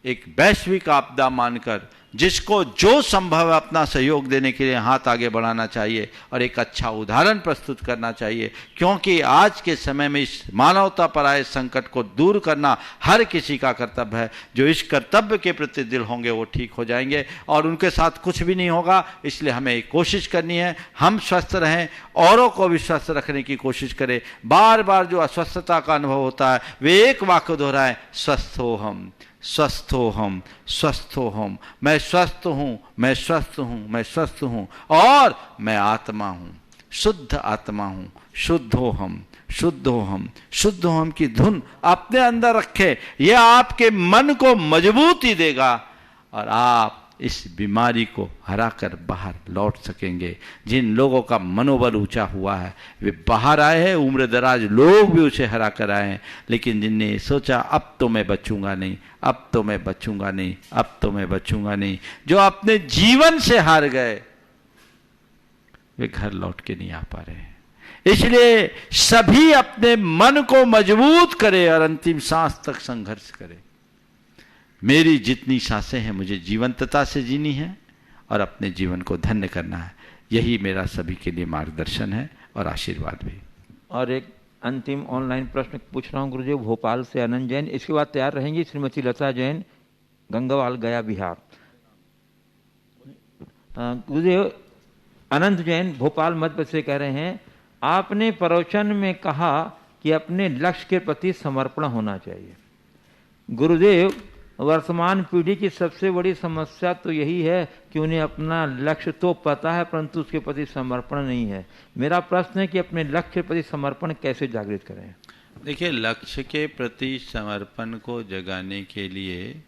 एक वैश्विक आपदा मानकर जिसको जो संभव है अपना सहयोग देने के लिए हाथ आगे बढ़ाना चाहिए और एक अच्छा उदाहरण प्रस्तुत करना चाहिए। क्योंकि आज के समय में इस मानवता पर आए संकट को दूर करना हर किसी का कर्तव्य है। जो इस कर्तव्य के प्रति दिल होंगे वो ठीक हो जाएंगे और उनके साथ कुछ भी नहीं होगा। इसलिए हमें एक कोशिश करनी है, हम स्वस्थ रहें, औरों को भी स्वस्थ रखने की कोशिश करें। बार बार जो अस्वस्थता का अनुभव होता है वे एक वाक्य दोहराएं, स्वस्थ हो हम, स्वस्थ हो हम, स्वस्थ हो हम। मैं स्वस्थ हूँ, मैं स्वस्थ हूँ, मैं स्वस्थ हूँ और मैं आत्मा हूँ, शुद्ध आत्मा हूँ। शुद्ध हो हम, शुद्ध हो हम, शुद्ध हो हम की धुन अपने अंदर रखे। यह आपके मन को मजबूती देगा और आप इस बीमारी को हराकर बाहर लौट सकेंगे। जिन लोगों का मनोबल ऊंचा हुआ है वे बाहर आए हैं, उम्र दराज लोग भी उसे हरा कर आए हैं। लेकिन जिनने सोचा अब तो मैं बचूंगा नहीं, अब तो मैं बचूंगा नहीं, अब तो मैं बचूंगा नहीं, जो अपने जीवन से हार गए वे घर लौट के नहीं आ पा रहे हैं। इसलिए सभी अपने मन को मजबूत करें और अंतिम सांस तक संघर्ष करें। मेरी जितनी सांसें हैं मुझे जीवंतता से जीनी है और अपने जीवन को धन्य करना है। यही मेरा सभी के लिए मार्गदर्शन है और आशीर्वाद भी। और एक अंतिम ऑनलाइन प्रश्न पूछ रहा हूँ गुरुदेव, भोपाल से अनंत जैन। इसके बाद तैयार रहेंगी श्रीमती लता जैन, गंगावाल, गया, बिहार। गुरुदेव अनंत जैन भोपाल मध्य प्रदेश से कह रहे हैं, आपने प्रवचन में कहा कि अपने लक्ष्य के प्रति समर्पण होना चाहिए। गुरुदेव, वर्तमान पीढ़ी की सबसे बड़ी समस्या तो यही है कि उन्हें अपना लक्ष्य तो पता है परंतु उसके प्रति समर्पण नहीं है। मेरा प्रश्न है कि अपने लक्ष्य के प्रति समर्पण कैसे जागृत करें? देखिए, लक्ष्य के प्रति समर्पण को जगाने के लिए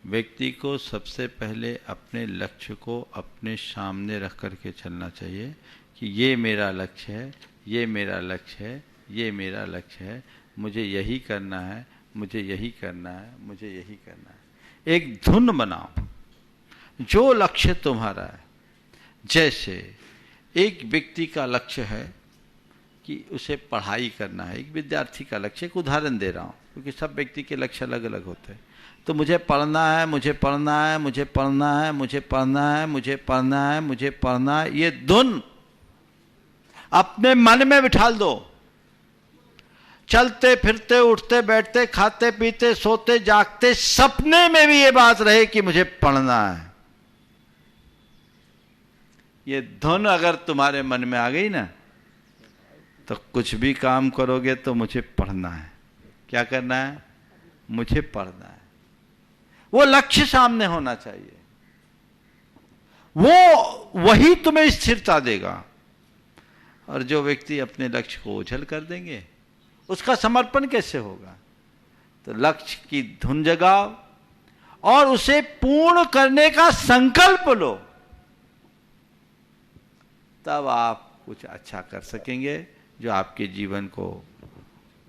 व्यक्ति को सबसे पहले अपने लक्ष्य को अपने सामने रख करके चलना चाहिए कि ये मेरा लक्ष्य है, ये मेरा लक्ष्य है, ये मेरा लक्ष्य है, मुझे यही करना है, मुझे यही करना है, मुझे यही करना है। एक धुन बनाओ जो लक्ष्य तुम्हारा है। जैसे एक व्यक्ति का लक्ष्य है कि उसे पढ़ाई करना है, एक विद्यार्थी का लक्ष्य, एक उदाहरण दे रहा हूँ, क्योंकि सब व्यक्ति के लक्ष्य अलग अलग होते हैं। तो मुझे पढ़ना है, मुझे पढ़ना है, मुझे पढ़ना है, मुझे पढ़ना है, मुझे पढ़ना है, मुझे पढ़ना है, ये धुन अपने मन में बिठा दो। चलते फिरते, उठते बैठते, खाते पीते, सोते जागते, सपने में भी ये बात रहे कि मुझे पढ़ना है। ये धुन अगर तुम्हारे मन में आ गई ना, तो कुछ भी काम करोगे तो मुझे पढ़ना है। क्या करना है? मुझे पढ़ना है। वो लक्ष्य सामने होना चाहिए, वो वही तुम्हें स्थिरता देगा। और जो व्यक्ति अपने लक्ष्य को ओझल कर देंगे, उसका समर्पण कैसे होगा? तो लक्ष्य की धुन जगाओ और उसे पूर्ण करने का संकल्प लो, तब आप कुछ अच्छा कर सकेंगे जो आपके जीवन को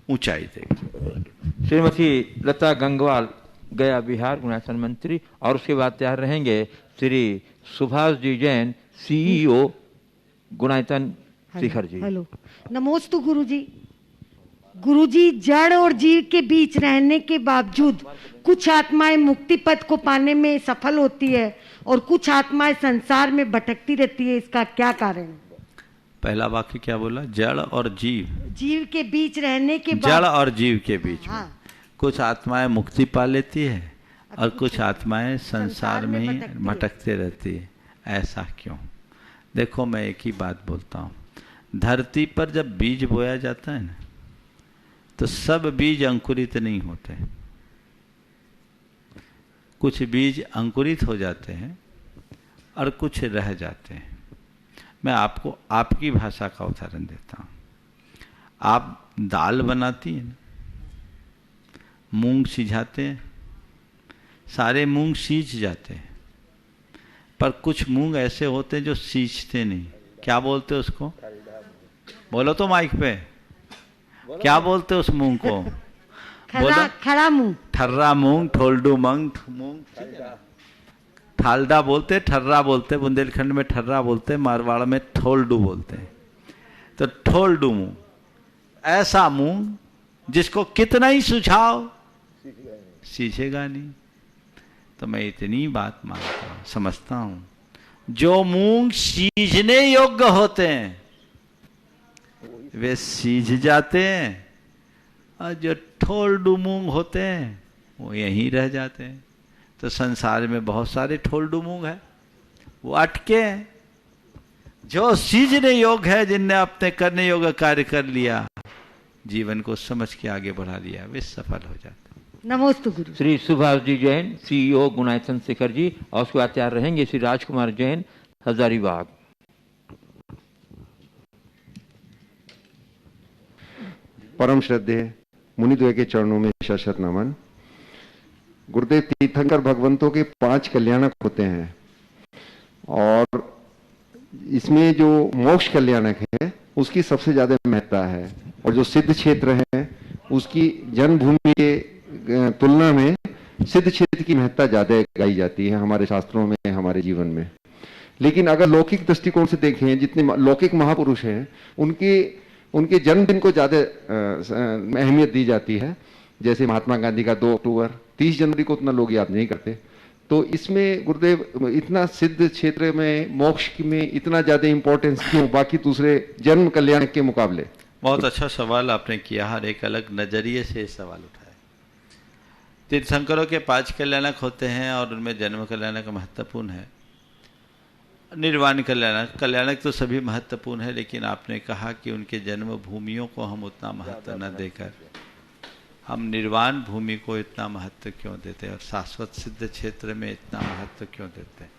ऊंचाई देगा। श्रीमती लता गंगवाल गया बिहार गुणासन मंत्री, और उसके बाद तैयार रहेंगे श्री सुभाष जी जैन, सीईओ गुणायतन शिखर जी। हेलो, नमोस्तु गुरुजी। गुरुजी, जड़ और जीव के बीच रहने के बावजूद कुछ आत्माएं मुक्ति पद को पाने में सफल होती है और कुछ आत्माएं संसार में भटकती रहती है, इसका क्या कारण है? पहला वाक्य क्या बोला? जड़ और जीव, जीव के बीच रहने के जड़ और जीव के बीच में हाँ। कुछ आत्माएं मुक्ति पा लेती है और कुछ आत्माएं संसार में ही भटकते रहती है। ऐसा क्यों? देखो, मैं एक ही बात बोलता हूँ। धरती पर जब बीज बोया जाता है ना, तो सब बीज अंकुरित नहीं होते। कुछ बीज अंकुरित हो जाते हैं और कुछ रह जाते हैं। मैं आपको आपकी भाषा का उदाहरण देता हूँ। आप दाल बनाती हैं, मूंग सिझाते हैं, सारे मूंग सींच जाते हैं, पर कुछ मूंग ऐसे होते हैं जो सींचते नहीं। क्या बोलते हैं उसको? बोलो तो माइक पे, क्या बोलते हैं उस मूंग को? बोलो। खड़ा मूंग, ठर्रा मूंग, ठोल्डू मूंग, ठालडा बोलते, ठर्रा बोलते, बुंदेलखंड में ठर्रा बोलते, मारवाड़ में ठोल्डू बोलते हैं। तो ठोल्डू मूंग, ऐसा मूंग जिसको कितना ही सुझाव सींचेगा नहीं। तो मैं इतनी बात मानता हूं, समझता हूं, जो मूंग सींचने योग्य होते हैं वे सींच जाते हैं, और जो ठोल्डू मूंग होते हैं वो यहीं रह जाते हैं। तो संसार में बहुत सारे ठोल्डू मूंग है, वो अटके हैं। जो सींचने योग्य है, जिनने अपने करने योग्य कार्य कर लिया, जीवन को समझ के आगे बढ़ा लिया, वे सफल हो जाते। नमोस्तु गुरु। श्री सुभाष जी जैन, सीईओ गुणायतन शिखर जी, और उसके बाद तैयार रहेंगे श्री राजकुमार जैन, हजारीबाग। परम श्रद्धेय मुनिद्वय के चरणों में शत नमन। गुरुदेव तीर्थंकर भगवंतों के 5 कल्याणक होते हैं, और इसमें जो मोक्ष कल्याणक है उसकी सबसे ज्यादा महत्ता है, और जो सिद्ध क्षेत्र है उसकी जन्मभूमि के तुलना में सिद्ध क्षेत्र की महत्ता ज्यादा गाई जाती है हमारे शास्त्रों में, हमारे जीवन में। लेकिन अगर लौकिक दृष्टिकोण से देखें, जितने लौकिक महापुरुष हैं उनके जन्मदिन को ज्यादा अहमियत दी जाती है। जैसे महात्मा गांधी का 2 अक्टूबर, 30 जनवरी को उतना लोग याद नहीं करते। तो इसमें गुरुदेव इतना सिद्ध क्षेत्र में मोक्ष में इतना ज्यादा इंपॉर्टेंस क्यों बाकी दूसरे जन्म कल्याण के मुकाबले? बहुत अच्छा सवाल आपने किया, हर एक अलग नजरिए से सवाल उठाया। तीर्थंकरों के 5 कल्याणक होते हैं और उनमें जन्म कल्याणक महत्वपूर्ण है। निर्वाण कल्याणक तो सभी महत्वपूर्ण है, लेकिन आपने कहा कि उनके जन्म भूमियों को हम उतना महत्व न देकर हम निर्वाण भूमि को इतना महत्व क्यों देते हैं और शाश्वत सिद्ध क्षेत्र में इतना महत्व क्यों देते हैं?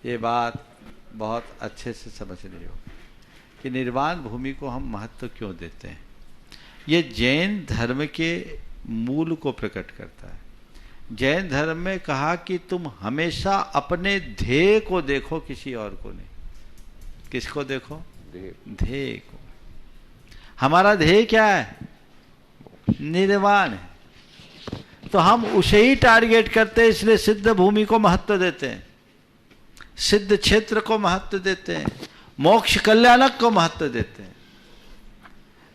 ये बात बहुत अच्छे से समझनी होगी कि निर्वाण भूमि को हम महत्व क्यों देते हैं। ये जैन धर्म के मूल को प्रकट करता है। जैन धर्म में कहा कि तुम हमेशा अपने ध्येय को देखो, किसी और को नहीं। किसको देखो? ध्येय को। हमारा ध्येय क्या है? निर्वाण है। तो हम उसे ही टारगेट करते हैं, इसलिए सिद्ध भूमि को महत्व देते हैं, सिद्ध क्षेत्र को महत्व देते हैं, मोक्ष कल्याणक को महत्व देते हैं।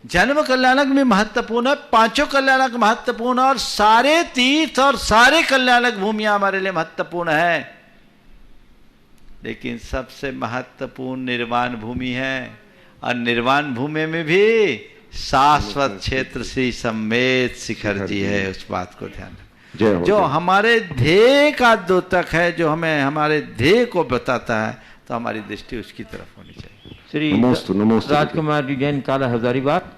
जन्म कल्याणक भी महत्वपूर्ण है, पांचों कल्याणक महत्वपूर्ण है, और सारे तीर्थ और सारे कल्याणक भूमियां हमारे लिए महत्वपूर्ण है। लेकिन सबसे महत्वपूर्ण निर्वाण भूमि है, और निर्वाण भूमि में भी शाश्वत क्षेत्र श्री सम्मेत शिखर जी है। उस बात को ध्यान रखें, जो हमारे ध्येय का द्योतक है, जो हमें हमारे ध्येय को बताता है, तो हमारी दृष्टि उसकी तरफ होनी चाहिए। श्री राजकुमार जी जैन काला हजारीबाग,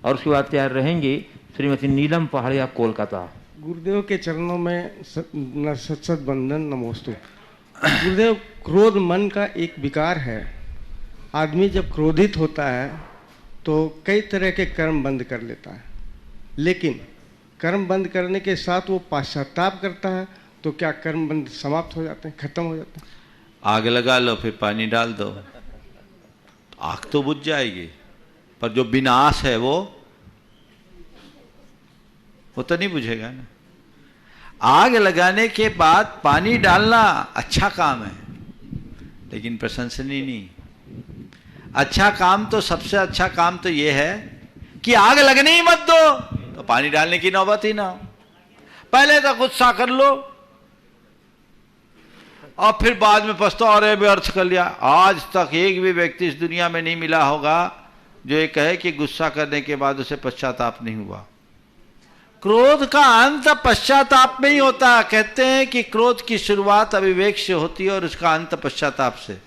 और उसके बाद तैयार रहेंगी श्रीमती नीलम पहाड़िया कोलकाता। गुरुदेव के चरणों में सत बंधन नमोस्तु। गुरुदेव, क्रोध मन का एक विकार है। आदमी जब क्रोधित होता है तो कई तरह के कर्म बंद कर लेता है, लेकिन कर्म बंद करने के साथ वो पश्चाताप करता है, तो क्या कर्म बंद समाप्त हो जाते हैं, खत्म हो जाते हैं? आग लगा लो, फिर पानी डाल दो, आग तो बुझ जाएगी, पर जो विनाश है वो तो नहीं बुझेगा ना। आग लगाने के बाद पानी डालना अच्छा काम है, लेकिन प्रशंसनीय नहीं। अच्छा काम तो, सबसे अच्छा काम तो ये है कि आग लगने ही मत दो, तो पानी डालने की नौबत ही ना हो। पहले तो गुस्सा कर लो और फिर बाद में पछताओ, अरे व्यर्थ कर लिया। आज तक एक भी व्यक्ति इस दुनिया में नहीं मिला होगा जो ये कहे कि गुस्सा करने के बाद उसे पश्चाताप नहीं हुआ। क्रोध का अंत पश्चाताप में ही होता है। कहते हैं कि क्रोध की शुरुआत अविवेक से होती है और उसका अंत पश्चाताप से,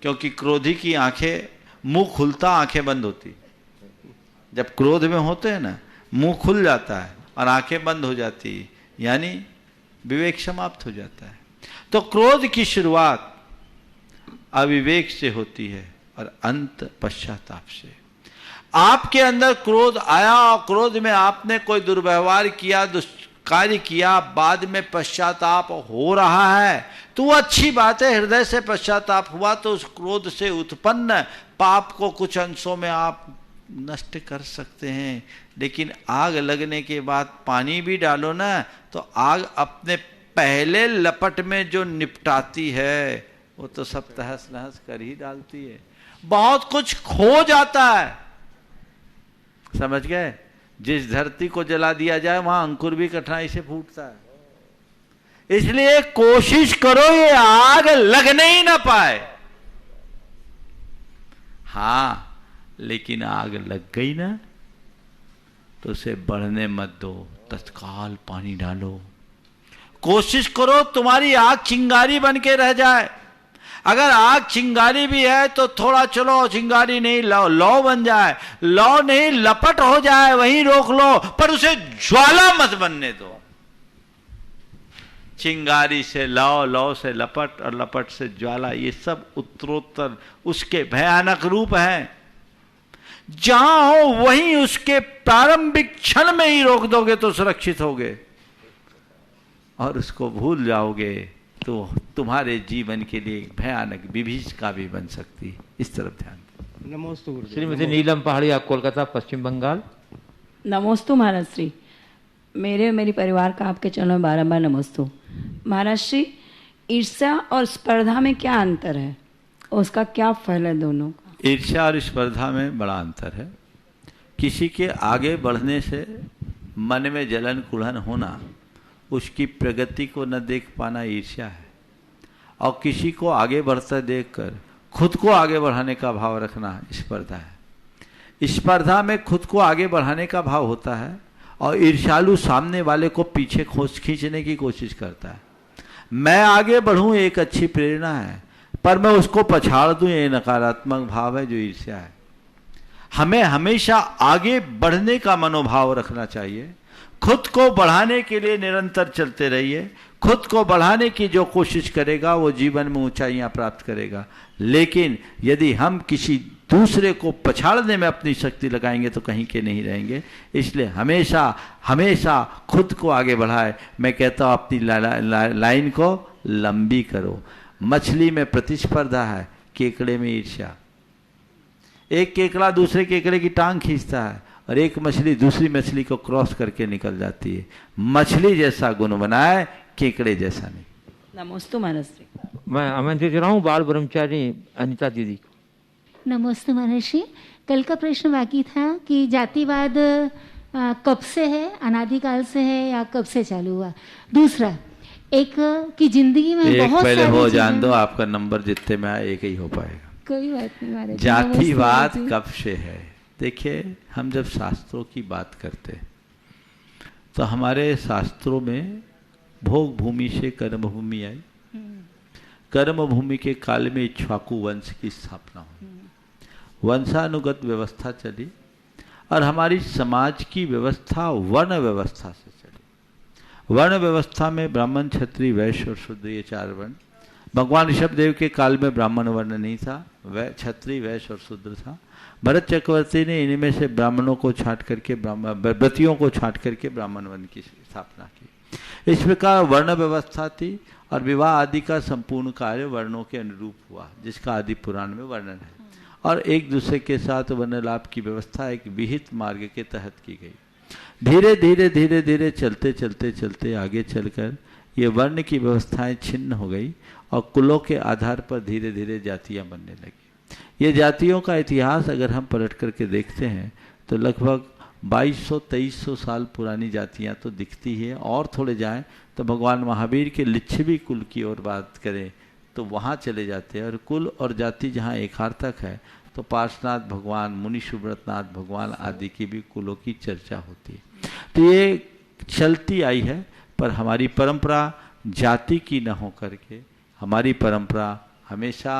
क्योंकि क्रोधी की आंखें, मुंह खुलता आंखें बंद होती। जब क्रोध में होते हैं ना, मुंह खुल जाता है और आंखें बंद हो जाती, यानी विवेक समाप्त हो जाता है। तो क्रोध की शुरुआत अविवेक से होती है और अंत पश्चाताप से। आपके अंदर क्रोध आया और क्रोध में आपने कोई दुर्व्यवहार किया, दुष्कार्य किया, बाद में पश्चाताप हो रहा है, तो वो अच्छी बात है। हृदय से पश्चाताप हुआ तो उस क्रोध से उत्पन्न पाप को कुछ अंशों में आप नष्ट कर सकते हैं। लेकिन आग लगने के बाद पानी भी डालो ना, तो आग अपने पहले लपट में जो निपटाती है वो तो सब तहस नहस कर ही डालती है। बहुत कुछ खो जाता है, समझ गए? जिस धरती को जला दिया जाए वहां अंकुर भी कठिनाई से फूटता है। इसलिए कोशिश करो ये आग लगने ही ना पाए। हां, लेकिन आग लग गई ना तो उसे बढ़ने मत दो, तत्काल पानी डालो। कोशिश करो तुम्हारी आग चिंगारी बन के रह जाए। अगर आग चिंगारी भी है तो थोड़ा चलो, चिंगारी नहीं लौ बन जाए, लौ नहीं लपट हो जाए, वहीं रोक लो, पर उसे ज्वाला मत बनने दो। चिंगारी से लौ, लौ से लपट और लपट से ज्वाला, ये सब उत्तरोत्तर उसके भयानक रूप हैं। जहां हो वहीं उसके प्रारंभिक क्षण में ही रोक दोगे तो सुरक्षित होगे, और उसको भूल जाओगे तो तुम्हारे जीवन के लिए एक भयानक विभीषिका भी बन सकती है। इस तरफ ध्यान दो। नमोस्तु गुरुदेव। श्रीमती नीलम पहाड़िया कोलकाता पश्चिम बंगाल। नमोस्तु महाराज श्री। मेरी परिवार का आपके चरणों में बारंबार नमोस्तु। महाराज श्री, ईर्ष्या और स्पर्धा में क्या अंतर है, उसका क्या फल है दोनों का? ईर्ष्या और स्पर्धा में बड़ा अंतर है। किसी के आगे बढ़ने से मन में जलन कुढ़न होना, उसकी प्रगति को न देख पाना ईर्ष्या है। और किसी को आगे बढ़ता देखकर खुद को आगे बढ़ाने का भाव रखना स्पर्धा है। स्पर्धा में खुद को आगे बढ़ाने का भाव होता है और ईर्ष्यालु सामने वाले को पीछे खींचने की कोशिश करता है। मैं आगे बढ़ूं एक अच्छी प्रेरणा है, पर मैं उसको पछाड़ दूं ये नकारात्मक भाव है जो ईर्ष्या है। हमें हमेशा आगे बढ़ने का मनोभाव रखना चाहिए। खुद को बढ़ाने के लिए निरंतर चलते रहिए। खुद को बढ़ाने की जो कोशिश करेगा वो जीवन में ऊंचाइयां प्राप्त करेगा। लेकिन यदि हम किसी दूसरे को पछाड़ने में अपनी शक्ति लगाएंगे तो कहीं के नहीं रहेंगे। इसलिए हमेशा हमेशा खुद को आगे बढ़ाए। मैं कहता हूँ अपनी लाइन को लंबी करो। मछली में प्रतिस्पर्धा है, केकड़े में ईर्ष्या। एक केकड़ा दूसरे केकड़े की टांग खींचता है और एक मछली दूसरी मछली को क्रॉस करके निकल जाती है। मछली जैसा गुण बनाए, केकड़े जैसा नहीं। नमोस्तु महाराज। मैं आमंत्रित रहा हूँ बाल ब्रह्मचारी अनिता दीदी को। नमस्ते महर्षि। कल का प्रश्न बाकी था कि जातिवाद कब से है, अनादिकाल से है या कब से चालू हुआ। दूसरा एक कि जिंदगी में एक बहुत पहले सारी हो चीजें- जान दो, आपका नंबर जितने में आए एक ही हो पाएगा। कोई बात नहीं महाराज। जातिवाद नमस्ते। कब से है? देखिए, हम जब शास्त्रों की बात करते तो हमारे शास्त्रों में भोग भूमि से कर्म भूमि आई। कर्म भूमि के काल में इक्ष्वाकु वंश की स्थापना हुई, वंशानुगत व्यवस्था चली और हमारी समाज की व्यवस्था वर्ण व्यवस्था से चली। वर्ण व्यवस्था में ब्राह्मण, क्षत्रिय, वैश्य और शूद्र, ये 4 वर्ण। भगवान ऋषभदेव के काल में ब्राह्मण वर्ण नहीं था, क्षत्रिय, वैश्य और शूद्र था। भरत चक्रवर्ती ने इनमें से ब्राह्मणों को छांट करके व्रतियों को छांट करके ब्राह्मण वर्ण की स्थापना की। इस प्रकार वर्ण व्यवस्था थी और विवाह आदि का संपूर्ण कार्य वर्णों के अनुरूप हुआ, जिसका आदि पुराण में वर्णन है। और एक दूसरे के साथ वर्ण लाभ की व्यवस्था एक विहित मार्ग के तहत की गई। धीरे धीरे धीरे धीरे चलते चलते चलते आगे चलकर ये वर्ण की व्यवस्थाएं छिन्न हो गई और कुलों के आधार पर धीरे धीरे जातियां बनने लगी। ये जातियों का इतिहास अगर हम पलट करके देखते हैं तो लगभग 2200-2300 साल पुरानी जातियां तो दिखती है। और थोड़े जाएं तो भगवान महावीर के लिच्छवी कुल की ओर बात करें तो वहाँ चले जाते हैं। और कुल और जाति जहाँ एकार्थक है तो पार्श्वनाथ भगवान, मुनि सुब्रतनाथ भगवान आदि की भी कुलों की चर्चा होती है। तो ये चलती आई है, पर हमारी परंपरा जाति की न हो करके हमारी परंपरा हमेशा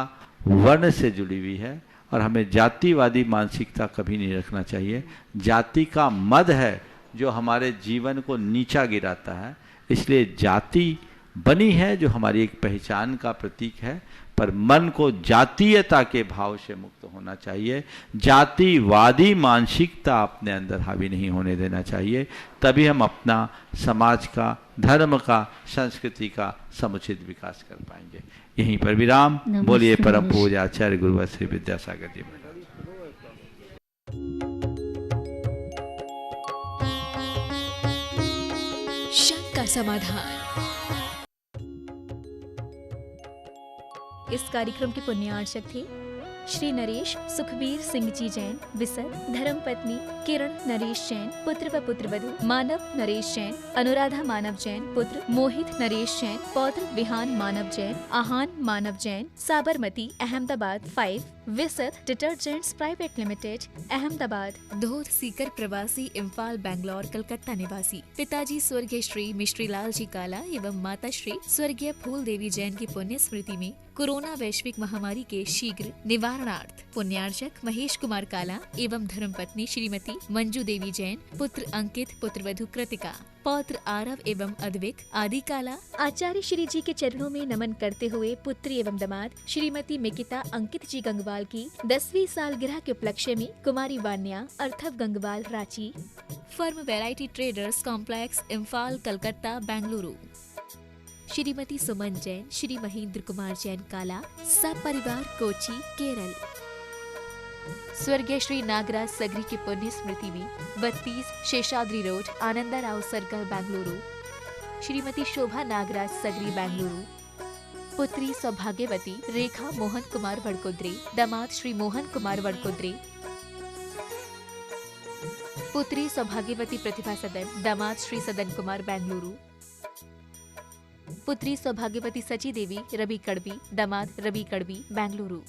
वर्ण से जुड़ी हुई है और हमें जातिवादी मानसिकता कभी नहीं रखना चाहिए। जाति का मद है जो हमारे जीवन को नीचा गिराता है, इसलिए जाति बनी है जो हमारी एक पहचान का प्रतीक है, पर मन को जातीयता के भाव से मुक्त होना चाहिए। जातिवादी मानसिकता अपने अंदर हावी नहीं होने देना चाहिए, तभी हम अपना समाज का, धर्म का, संस्कृति का समुचित विकास कर पाएंगे। यहीं पर विराम। बोलिए परम पूज्य आचार्य गुरुवर श्री विद्यासागर जी महाराज। शंका समाधान। इस कार्यक्रम के पुण्यार्चक थे श्री नरेश सुखबीर सिंह जी जैन, विसर, धर्मपत्नी किरण नरेश जैन, पुत्र व पुत्रवधू मानव नरेश जैन, अनुराधा मानव जैन, पुत्र मोहित नरेश जैन, पौत्र Vihaan Manav Jain, Aahan Manav Jain, Sabarmati Ahmedabad 5, Visat detergents private limited Ahmedabad, Dhodh Sikar प्रवासी इम्फाल बैंगलोर कलकत्ता निवासी, पिताजी स्वर्गीय श्री मिश्री लाल जी काला एवं माता श्री स्वर्गीय फूल देवी जैन की पुण्य स्मृति में कोरोना वैश्विक महामारी के शीघ्र निवारणार्थ पुण्यार्चक महेश कुमार काला एवं धर्मपत्नी श्रीमती मंजू देवी जैन, पुत्र अंकित, पुत्रवधू कृतिका, पौत्र आरव एवं अद्विक आदि काला, आचार्य श्री जी के चरणों में नमन करते हुए पुत्री एवं दामाद श्रीमती मिकिता अंकित जी गंगवाल की 10वीं सालगिरह के उपलक्ष्य में कुमारी वान्या अर्थव Gangwal Ranchi, firm variety traders complex Imphal Calcutta Bengaluru, Shrimati Suman Jain, Shri Mahendra Kumar Jain Kala, सब परिवार कोची केरल, स्वर्गीय श्री नागराज सगरी की पुण्य स्मृति में 32 शेषाद्री रोड आनंदा राव सर्कल बेंगलुरु, श्रीमती शोभा नागराज सगरी बेंगलुरु, पुत्री सौभाग्यवती रेखा मोहन कुमार वड़कोद्रे, दामाद श्री मोहन कुमार वड़कोद्रे, पुत्री सौभाग्यवती प्रतिभा सदन, दामाद श्री सदन कुमार बेंगलुरु, पुत्री सौभाग्यवती सची देवी रवि कड़बी, दामाद रवि कड़बी बेंगलुरु,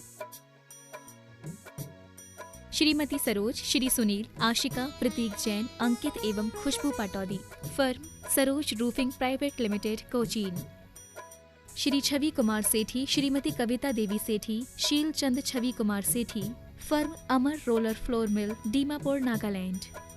श्रीमती सरोज, श्री सुनील, आशिका, प्रतीक जैन, अंकित एवं Khushboo Pataudi, firm Saroj roofing private limited Cochin, Shri Chhavi Kumar Sethi, Shrimati Kavita Devi Sethi, Sheel Chand Chhavi Kumar Sethi, firm Amar roller flour mill, Dimapur Nagaland.